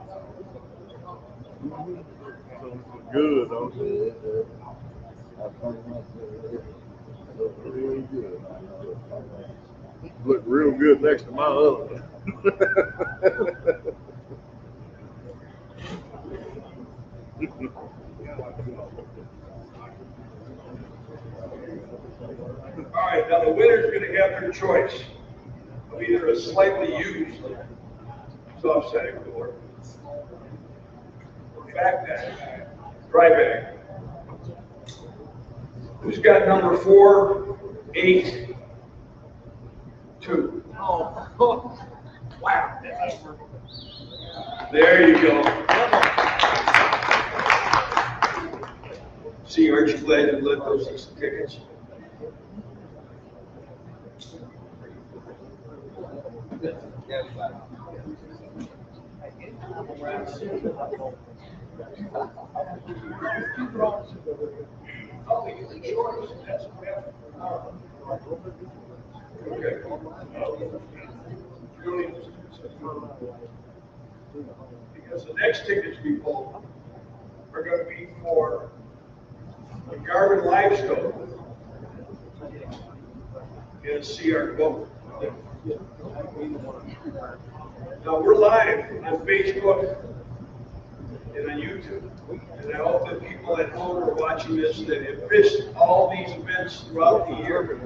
Good, don't you? Really good. Look real good next to my other one. All right, now the winner's going to have their choice of either a slightly used soft setting cooler, or back bag, dry bag. Who's got number 482? Oh, wow. There you go. See, aren't you glad you let those tickets? Okay. Because the next tickets we pull are going to be for the Garmin Livescope and a SeaArk Boat. Now we're live on Facebook and on YouTube, and I hope that people at home are watching this that have missed all these events throughout the year. There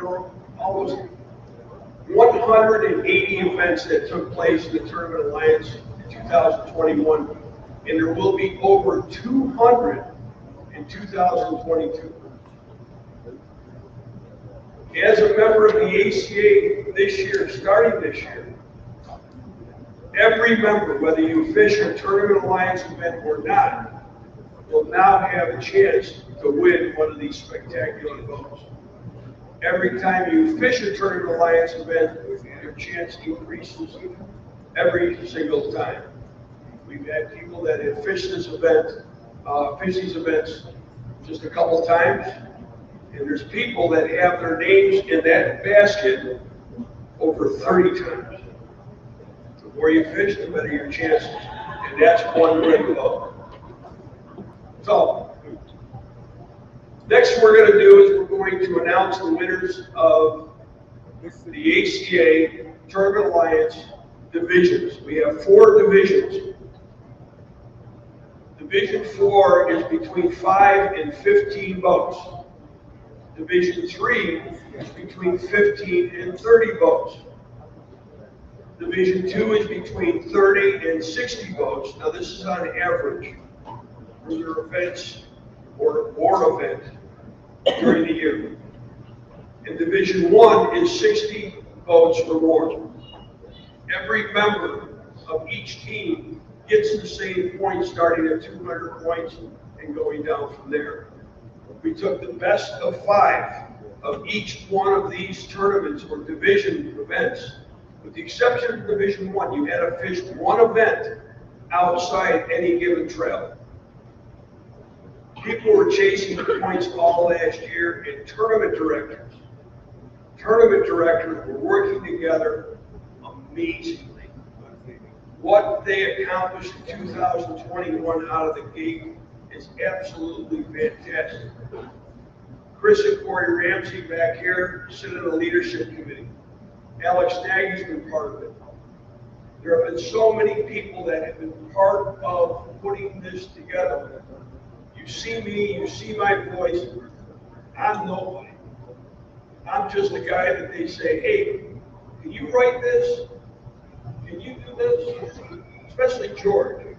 were almost 180 events that took place in the Tournament Alliance in 2021, and there will be over 200 in 2022. As a member of the ACA this year, starting this year, every member, whether you fish a Tournament Alliance event or not, will now have a chance to win one of these spectacular boats. Every time you fish a Tournament Alliance event, your chance increases every single time. We've had people that have fished this event, fished these events just a couple times, and there's people that have their names in that basket over 30 times. The more you fish, the better your chances, and that's one win boat. So, next we're going to do is we're going to announce the winners of the ACA Tournament Alliance divisions. We have 4 divisions. Division 4 is between 5 and 15 boats. Division 3 is between 15 and 30 boats. Division 2 is between 30 and 60 boats. Now this is on average for your events or board event during the year. And Division 1 is 60 boats or more. Every member of each team gets the same points, starting at 200 points and going down from there. We took the best of 5 of each one of these tournaments or division events. With the exception of Division 1, you had to fish one event outside any given trail. People were chasing the points all last year, and tournament directors were working together amazingly. What they accomplished in 2021 out of the gate is absolutely fantastic. Chris and Corey Ramsey back here sit in the leadership committee. Alex Nagy's been part of it. There have been so many people that have been part of putting this together. You see me, you see my voice. I'm nobody. I'm just a guy that they say, hey, can you write this? Can you do this? Especially George.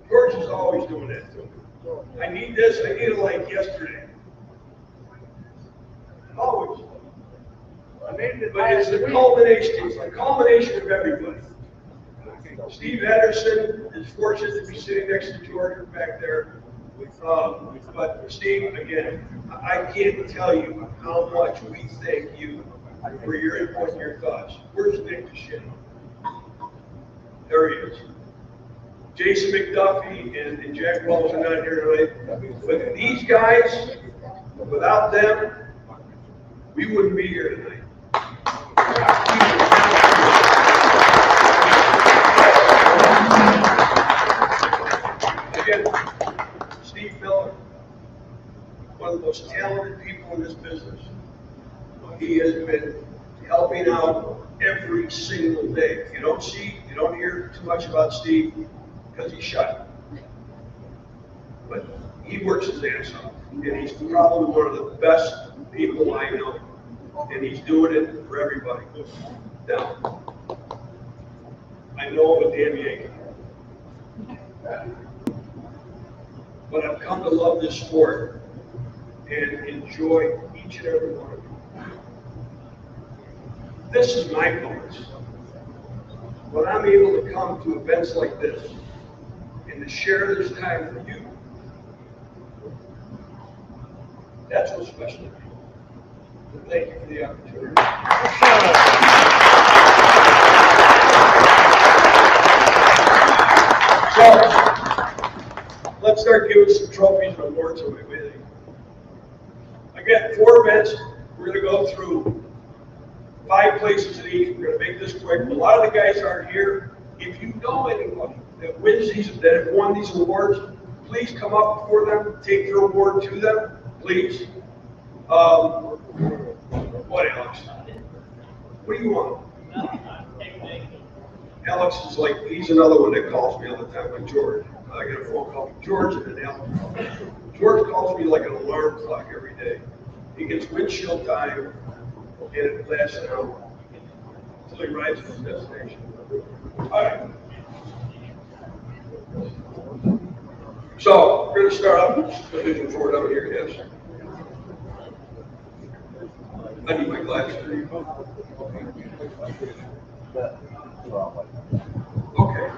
George is always doing that to me. I need this, I need it like yesterday. Always. But it's the culmination of everybody. Steve Henderson is fortunate to be sitting next to George back there. But Steve, again, I can't tell you how much we thank you for your input and your thoughts. Where's Nick Shit? There he is. Jason McDuffie and Jack Wells are not here tonight. But these guys, without them, we wouldn't be here tonight. Again, Steve Miller, one of the most talented people in this business. He has been helping out every single day. You don't hear too much about Steve because he's shy. But he works his ass off, and he's probably one of the best people I know. And he's doing it for everybody. Now, I know I'm a damn Yankee. But I've come to love this sport and enjoy each and every one of you. This is my bonus. When I'm able to come to events like this and to share this time with you, that's what's special to me. So thank you for the opportunity. So, let's start giving some trophies and awards away. Again, 4 events. We're going to go through 5 places in each. We're going to make this quick. A lot of the guys aren't here. If you know anybody that wins these, that have won these awards, please come up before them, take their award to them, please. What, Alex? What do you want? Alex is like, he's another one that calls me all the time, like George. I get a phone call from George and then Alex. George calls me like an alarm clock every day. He gets windshield time and it lasts an hour until he rides to his destination. All right. So, we're going to start off with Division 4 down here, yes. I need my glasses for you. Okay.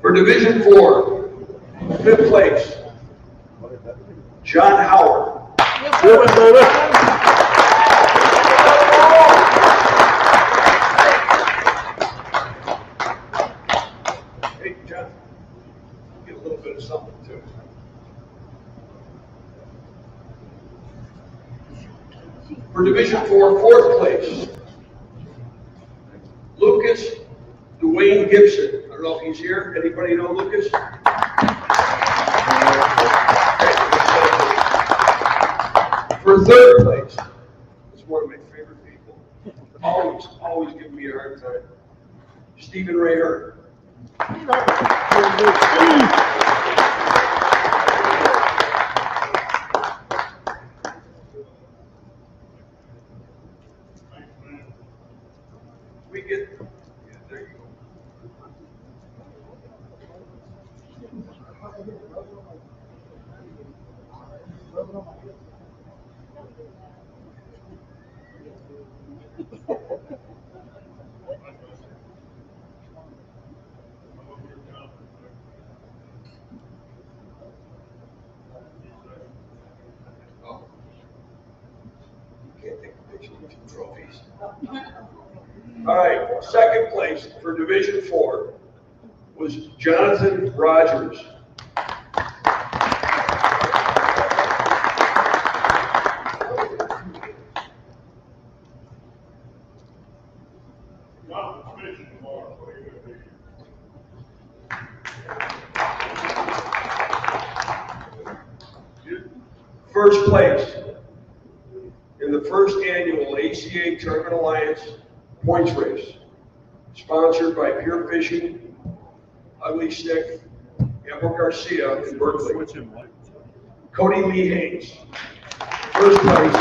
For Division 4, 5th place, John Howard. Hey, John, get a little bit of something too. For Division 4, 4th place, Lucas Dwayne Gibson. I don't know if he's here. Anybody know Lucas? For 3rd place, it's one of my favorite people. Always give me a hard time. Stephen Ray Hurt. We get, yeah, there you go. Oh. Can't take a picture with 2 trophies. All right, 2nd place for Division 4 was Jonathan Rogers. First place in the 1st annual ACA Tournament Alliance points race, sponsored by Pure Fishing, Ugly Stick, Emma Garcia in Berkeley. Cody Lee Haynes, 1st place,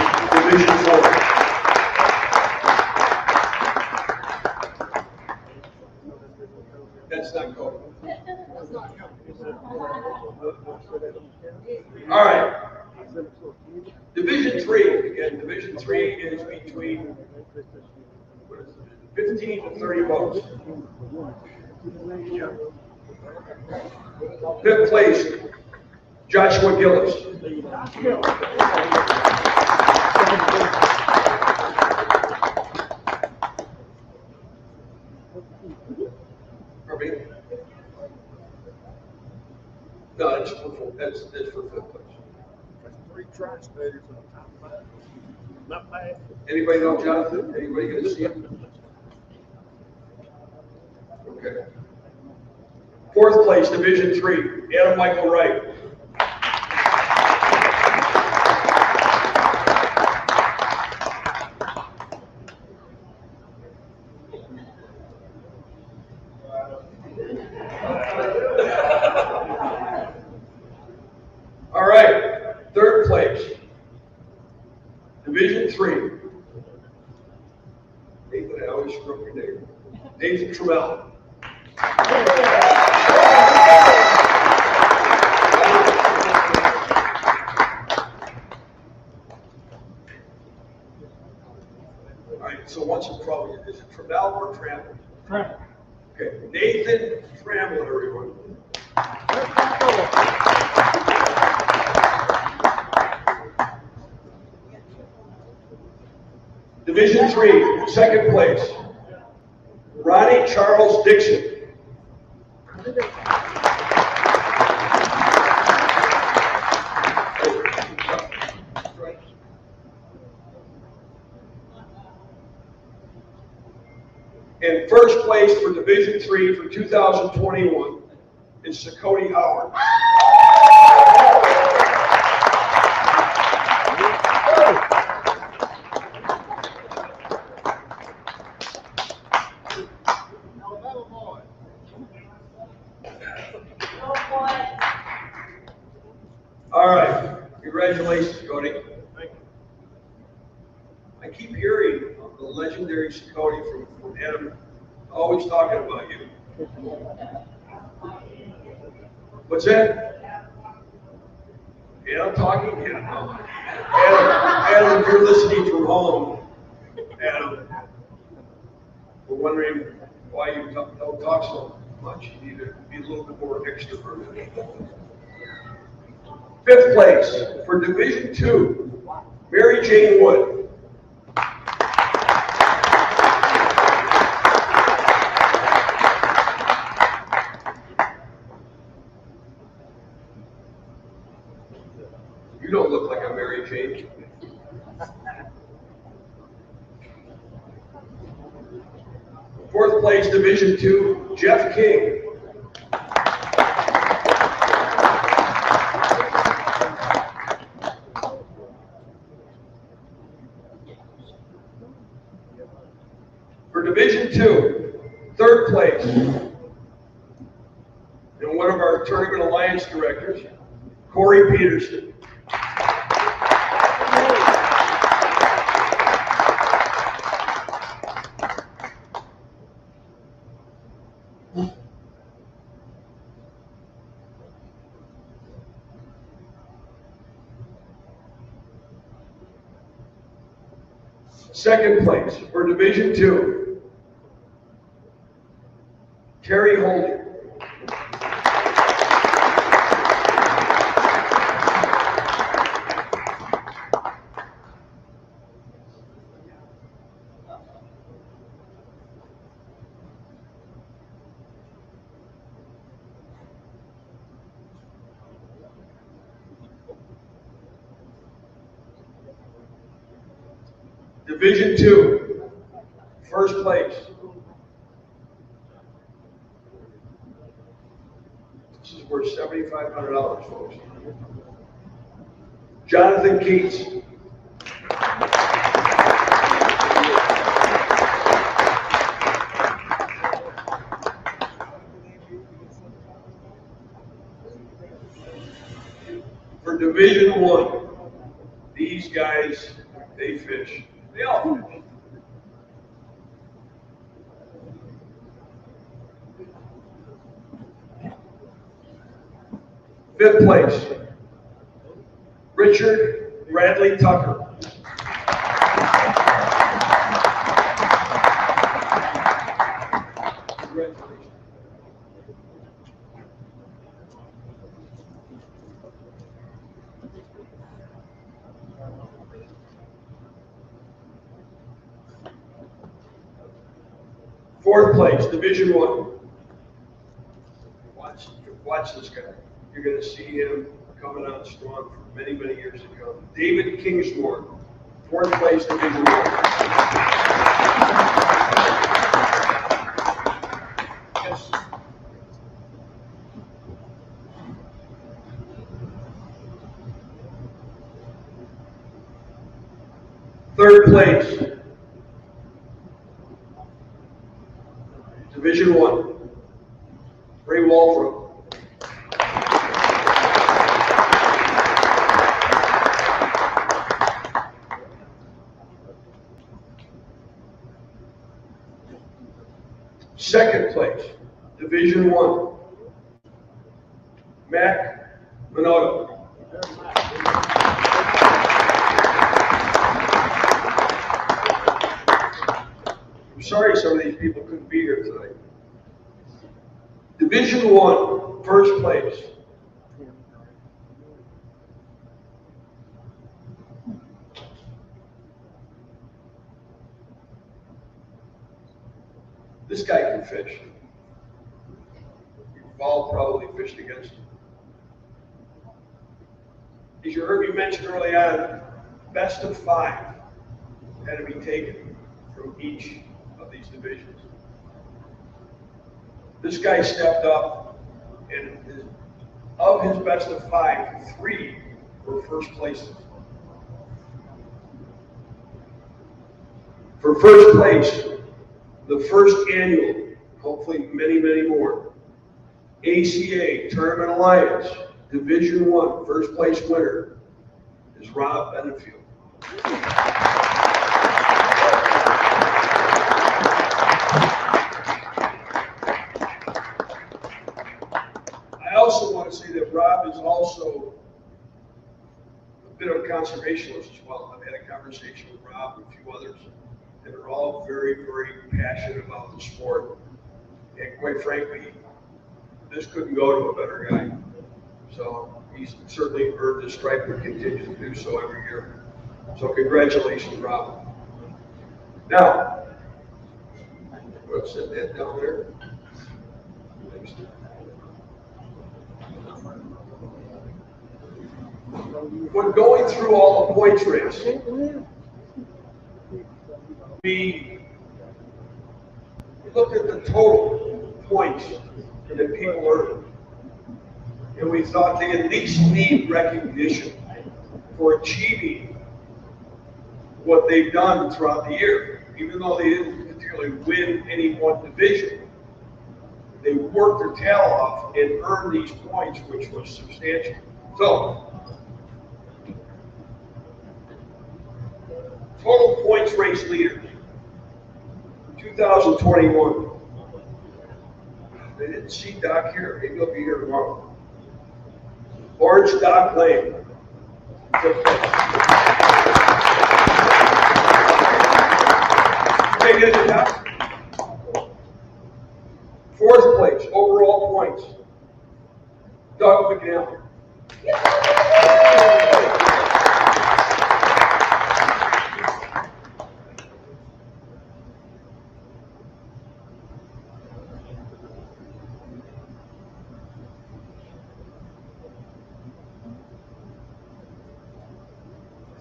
Division 4. That's not Cody. Division 3, again, Division 3 is between, what is it, 15 to 30 boats. Fifth place, Joshua Gillis. Pardon me? No, that's for fifth place. That's 3 tri-staters in the top 5. Not bad. Anybody know Jonathan? Anybody gonna see him? Okay. Fourth place, Division 3, Adam Michael Wright. All right, third place, Division 3. Nathan, I always screw up your name. Nathan Trammell. All right, so once in trouble, is it Trammell or Trammell? Trammell. Okay, Nathan Trammell, everyone. Division 3, second place, Ronnie Charles Dixon. And first place for Division 3 for 2021 is Cody Howard. All right, congratulations, Cody. I keep hearing of the legendary Cody from Adam, always talking about you. What's that? Yeah, I'm talking. Yeah, no. Adam, if you're listening from home, Adam, we're wondering why you don't talk so much. You need to be a little bit more extroverted. Fifth place for Division 2, Mary Jane Wood. You don't look like a Mary Jane. Fourth place, Division 2, Jeff King. For Division 2, third place, and one of our Tournament Alliance directors, Corey Peterson. Second place for Division 2, Terry Holding. Division 2, first place. This is worth $7,500, folks. Jonathan Keats. For Division 1, these guys, they fish. They all fish. Fifth place, Richard Bradley Tucker. Congratulations. Fourth place, Division One. Watch this guy. You're going to see him coming on strong for many, many years to come. David Kingsmore, fourth place, Division One. Yes. Third place, Division One, Ray Waldrop. Second place, Division One, Mac Minotto. I'm sorry some of these people couldn't be here tonight. Division One, first place. This guy can fish. You've all probably fished against him. As you heard me mention early on, best of 5 had to be taken from each of these divisions. This guy stepped up, and of his best of 5, 3 were first places. For first place, the first annual, hopefully many, many more, ACA Tournament Alliance Division One first place winner is Rob Benefield. I also want to say that Rob is also a bit of a conservationist as well. I've had a conversation with Rob and a few others, and they're all very, very passionate about the sport. And quite frankly, this couldn't go to a better guy. So he's certainly earned his stripe and continues to do so every year. So congratulations, Rob. Now, let's set that down there. Next. When going through all the points race, we looked at the total points that people earn, and we thought they at least need recognition for achieving what they've done throughout the year. Even though they didn't particularly win any one division, they worked their tail off and earned these points, which was substantial. So, total points race leaders, 2021. They didn't see Doc here. Maybe he'll be here tomorrow. Orange Doc Lane. Okay, good, Doc. Fourth place, overall points, Doug McNally.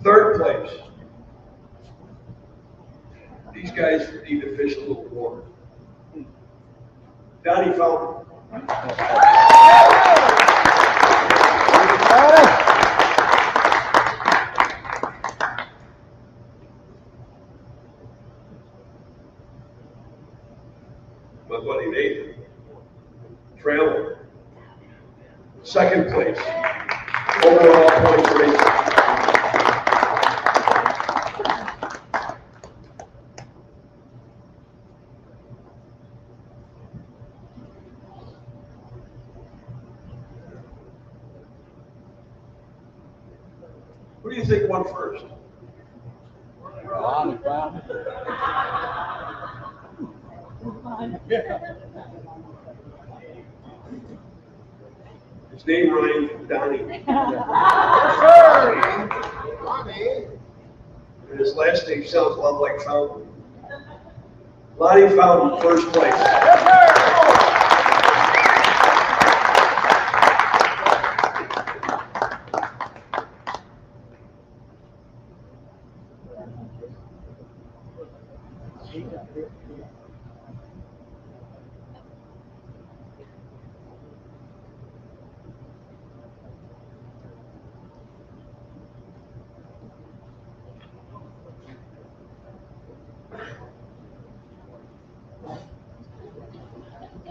Third place. These guys need to fish a little more. Donnie Fountain. My buddy Nathan. Trammell. Second place. Overall points race. What do you think one first? His name rhymes with Donnie. And his last name sounds a lot like Fountain. Lonnie Fountain, first place.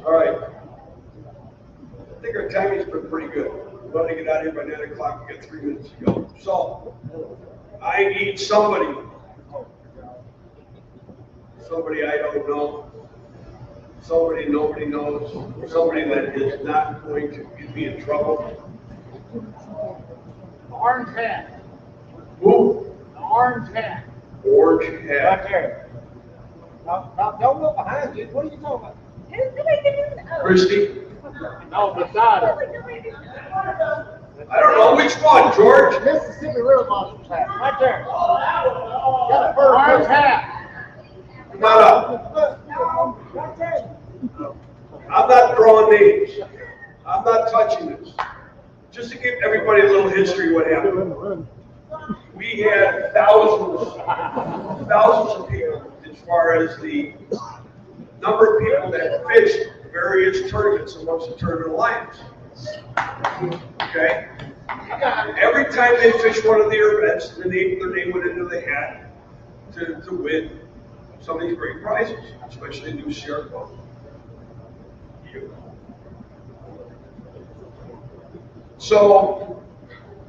All right. I think our timing's been pretty good. We're going to get out of here by 9 o'clock. We got 3 minutes to go. So, I need somebody I don't know, somebody nobody knows, somebody that is not going to get me in trouble. Orange hat. Who? The orange hat. Orange Right hat. there. Now, don't look behind you. What are you talking about? Christie? No, beside her. I don't know which one, George. Mississippi River Monsters hat. Right there. Got a orange hat. Come on up. Right there. I'm not drawing names. I'm not touching this. Just to give everybody a little history what happened. We had thousands of people as far as the number of people that fished various tournaments amongst the Tournament Alliance. Okay? Every time they fished one of their events, their name went into the hat to win some of these great prizes, especially the new SeaArk Boat. So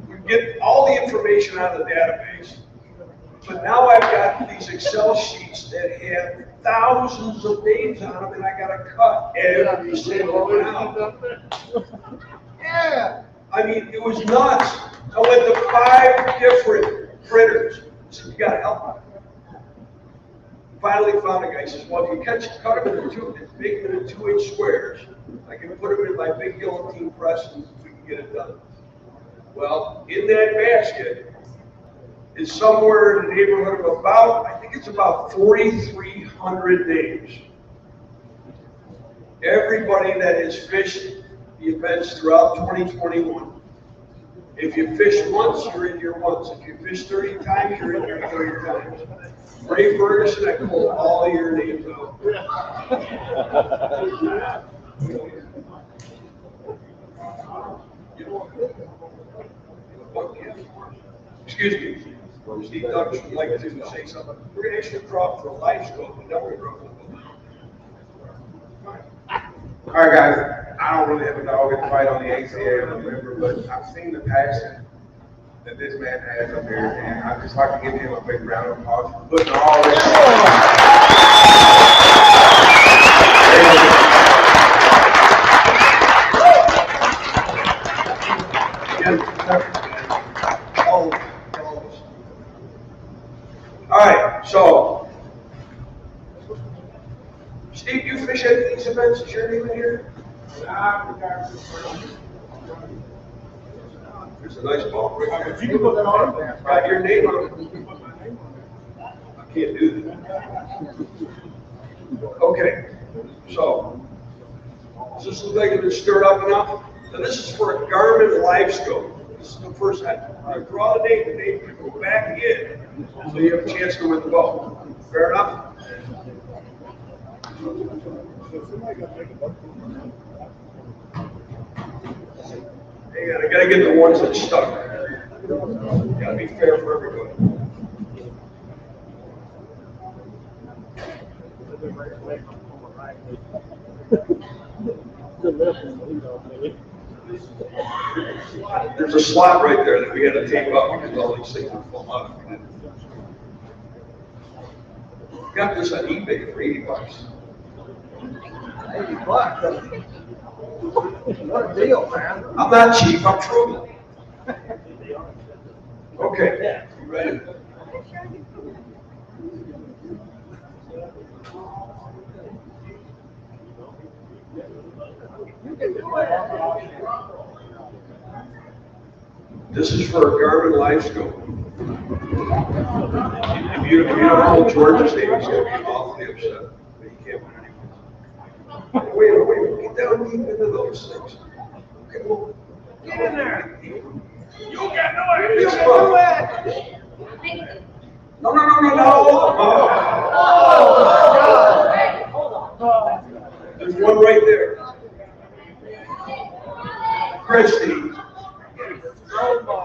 we get all the information out of the database, but now I've got these Excel sheets that have thousands of names on them, and I got to cut every single one out. Yeah. I mean, it was nuts. I went to 5 different printers. I said, you got to help me. Finally found a guy. He says, well, if you cut them into make them into 2-inch squares, I can put them in my big guillotine press and we can get it done. Well, in that basket is somewhere in the neighborhood of about, I think it's about 4,300 names. Everybody that has fished the events throughout 2021. If you fish once, you're in your once. If you fish 30 times, you're in your 30 times. Ray Ferguson, I pulled all of your names out. Excuse me. Steve Douglas would like to say something. We're going to actually draw for a live scope, and then we're going to draw for the boat. All right, guys, I don't really have a dog in the fight on the ACA member, but I've seen the passion that this man has up here, and I'd just like to give him a big round of applause for putting all this. All right, so Steve, you fish at these events? Is your name in here? There's a nice ball. You can put that on. Got your name on it. I can't do that. Okay, so does this look like it's stirred up enough? Now this is for a Garmin live scope. This is the first time. I draw the name can go back in, so you have a chance to win the boat. Fair enough? Hang on, I gotta get the ones that stuck. Gotta be fair for everybody. There's a slot right there that we had to tape up because all these things would fall out. Got this on eBay for $80. $80. What a deal, man. I'm not cheap, I'm frugal. Okay, Ready? This is for a Garmin Live Scope. If you don't know George's name, he's going to be awfully upset. But he can't win anything. Wait, get down deep into those things. Okay, well, get in there. You got no idea. No. Oh, there's one right there. Christy,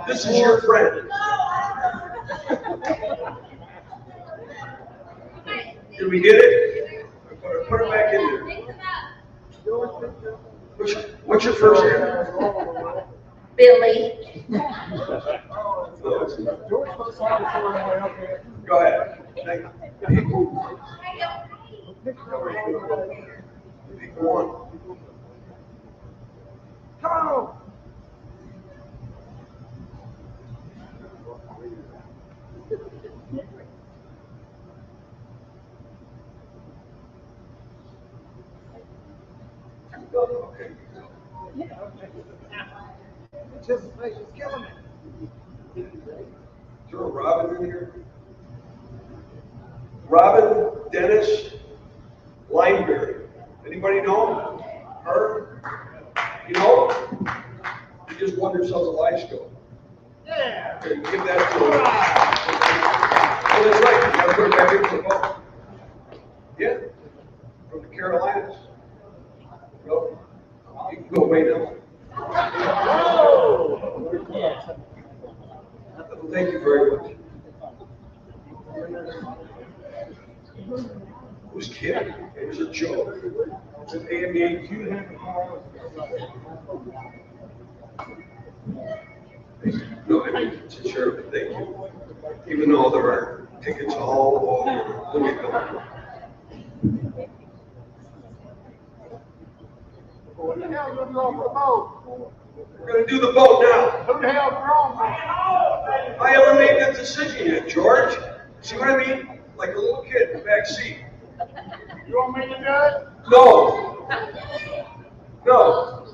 this is your friend. Did we get it? Put it back in there. What's your first name? Billy. Go ahead. Thank you. Pick one. Come on. Okay. Anticipation's killing me. Throw Robin in here. Robin Dennis Lineberry. Anybody know her? You know? You just won yourself a live scope. Yeah. Okay, give that to her. Oh, that's right. You gotta put it back into the boat. Yeah. From the Carolinas. Go. You can go away now. Thank you very much. Who's kidding? It was a joke. It's an AMA Q. No, I mean, sincerely, thank you. Even though there are tickets all over the weekend. What the hell is wrong with the boat? We're going to do the boat now. Who the hell's wrong with I haven't made that decision yet, George. See what I mean? Like a little kid in the back seat. it? You want me to do it? No. No.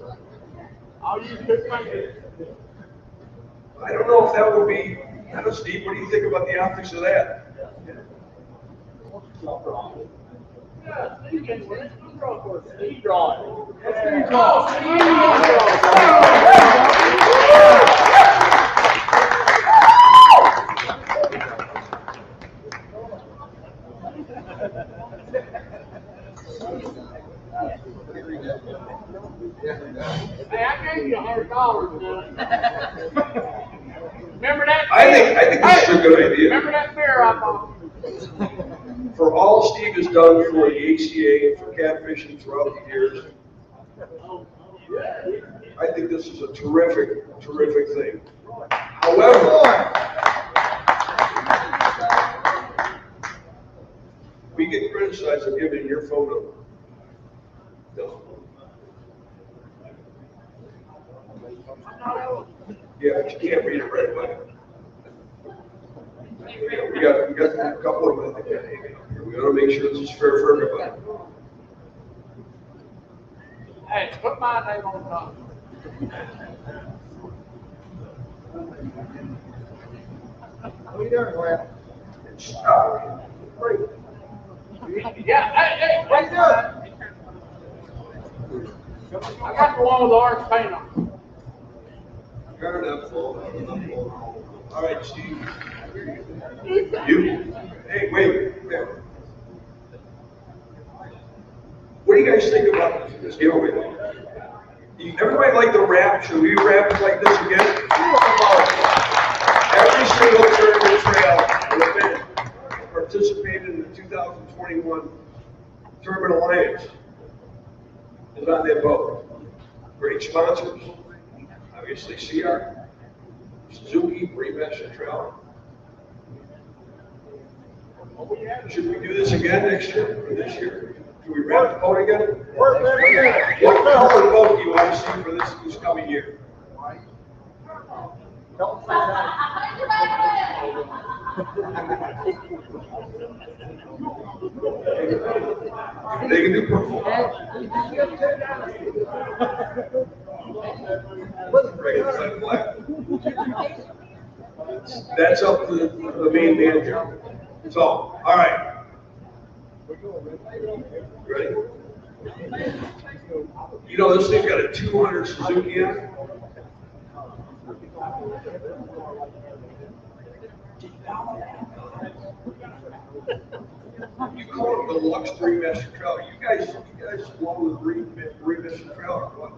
I'll use this one. I don't know if that would be, I don't know, Steve, what do you think about the optics of that? Yeah, Steve can win it. Steve draw it. Steve Hey, I gave you $100, dude. Remember that? I think this is a good idea. Remember that beer I bought? For all Steve has done for the ACA and for catfishing throughout the years, I think this is a terrific, terrific thing. However, we get criticized for giving your phone number. No. Yeah, but you can't read it right away. We got a couple of them. We gotta make sure this is fair for everybody. Hey, put my name on top. What are you doing, Glenn? Stop. Right. Yeah, hey, what's that? I got the one with the orange paint on. Fair enough. All right, Steve. You? Hey, wait. What do you guys think about this giveaway? Everybody like the rap? Should we rap it like this again? Every single tournament trail event participated in the 2021 Tournament Alliance is on that boat. Great sponsors. Obviously, SeaArk, Suzuki, Remesh, and Trout. Should we do this again next year or this year? Should we wrap the boat again? What color boat do you want to see for this coming year? Don't say that. They can do purple. Regular black. That's up to the main manager. So, all right. Ready? You know, this thing's got a 200 Suzuki in it. You call it the Lux 3-mesh trailer. You guys love the 3-mesh trailer. What?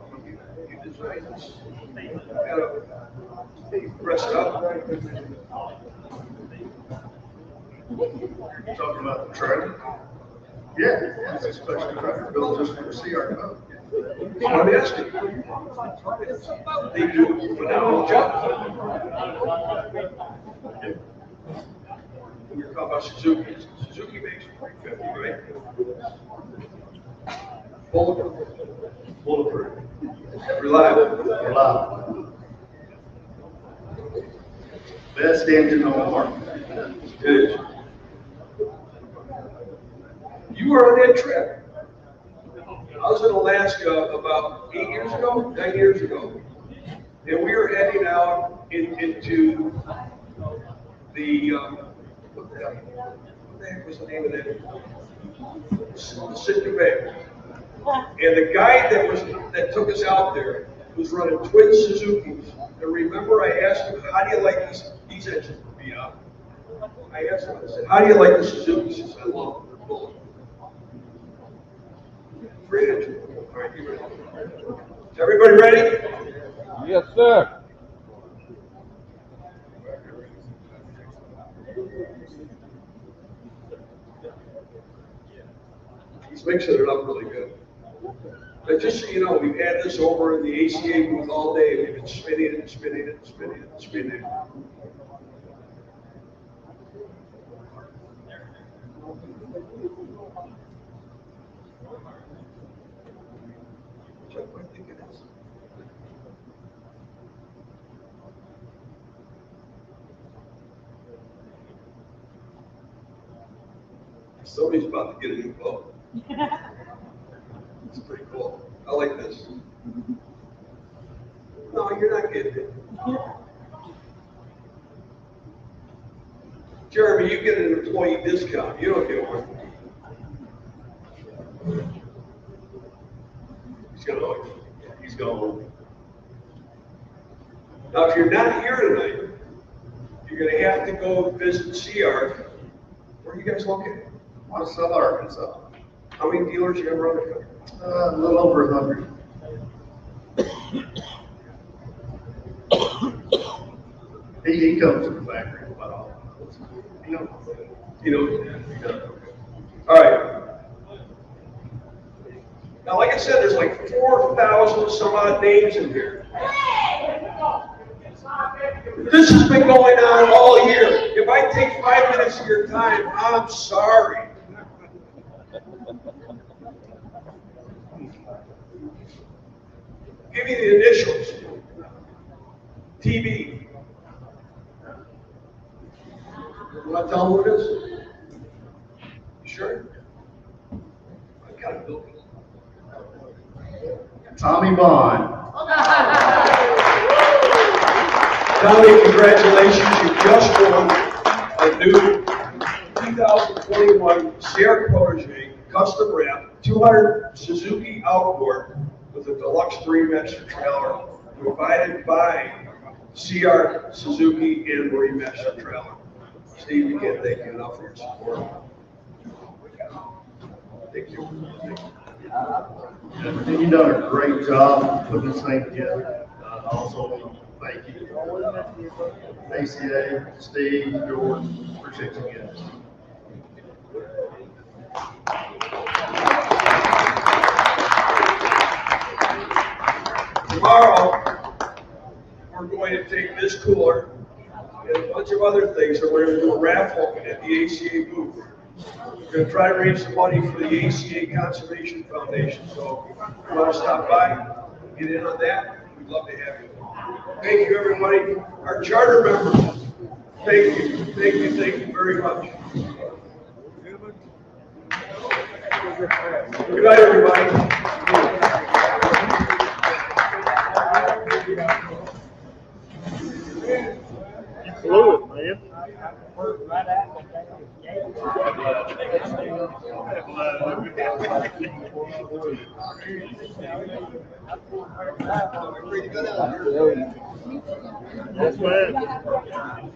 You designed this. You gotta press it up. You're talking about the trailer? Yeah, it's a special trailer built just for SeaArk Boat. So I'm asking. They do a phenomenal job. You're talking about Suzuki. Suzuki makes 350, right? Bulletproof. Reliable. Reliable. Best engine on the market. It is. You were on that trip. I was in Alaska about 8 years ago, 9 years ago. And we were heading out into the, what the heck was the name of that? Pacific Bay. And the guy that took us out there was running twin Suzukis. And remember, I asked him, how do you like these engines to be out? I asked him, I said, how do you like the Suzukis? He said, I love them. They're bullet. Great engine. All right, you ready? Is everybody ready? Yes, sir. He's mixing it up really good. But just so you know, we've had this over in the ACA booth all day. We've been spinning it and spinning it and spinning it and spinning it. Check what I think it is. Somebody's about to get a new boat. It's pretty cool. I like this. No, you're not getting it. Jeremy, you get an employee discount. You don't get one. He's going. Now, if you're not here tonight, you're going to have to go visit SeaArk. Where are you guys located? Monticello, Arkansas. How many dealers you have around the country? A little over 100. He comes to the factory quite often. You know. All right. Now, like I said, there's like 4,000 some odd names in here. This has been going on all year. If I take 5 minutes of your time, I'm sorry. Give me the initials. TB. You want to tell them who it is? You sure? I got it built. Tommy Bond. Tommy, congratulations. You just won a new 2021 SeaArk Protege custom wrap 200 Suzuki outboard with a deluxe 3-mesh trailer provided by SeaArk, Suzuki, and Marine Mesh trailer. Steve, you can't thank you enough for your support. Thank you. You've done a great job putting this thing together. Also, thank you. ACA, Steve, George, appreciate you guys. Tomorrow, we're going to take this cooler and a bunch of other things, and we're going to do a raffle at the ACA booth. We're going to try to raise some money for the ACA Conservation Foundation. So if you want to stop by, get in on that, we'd love to have you. Thank you, everybody. Our charter members, Thank you very much. Good night, everybody. You blew it, man. Right after Yes, man.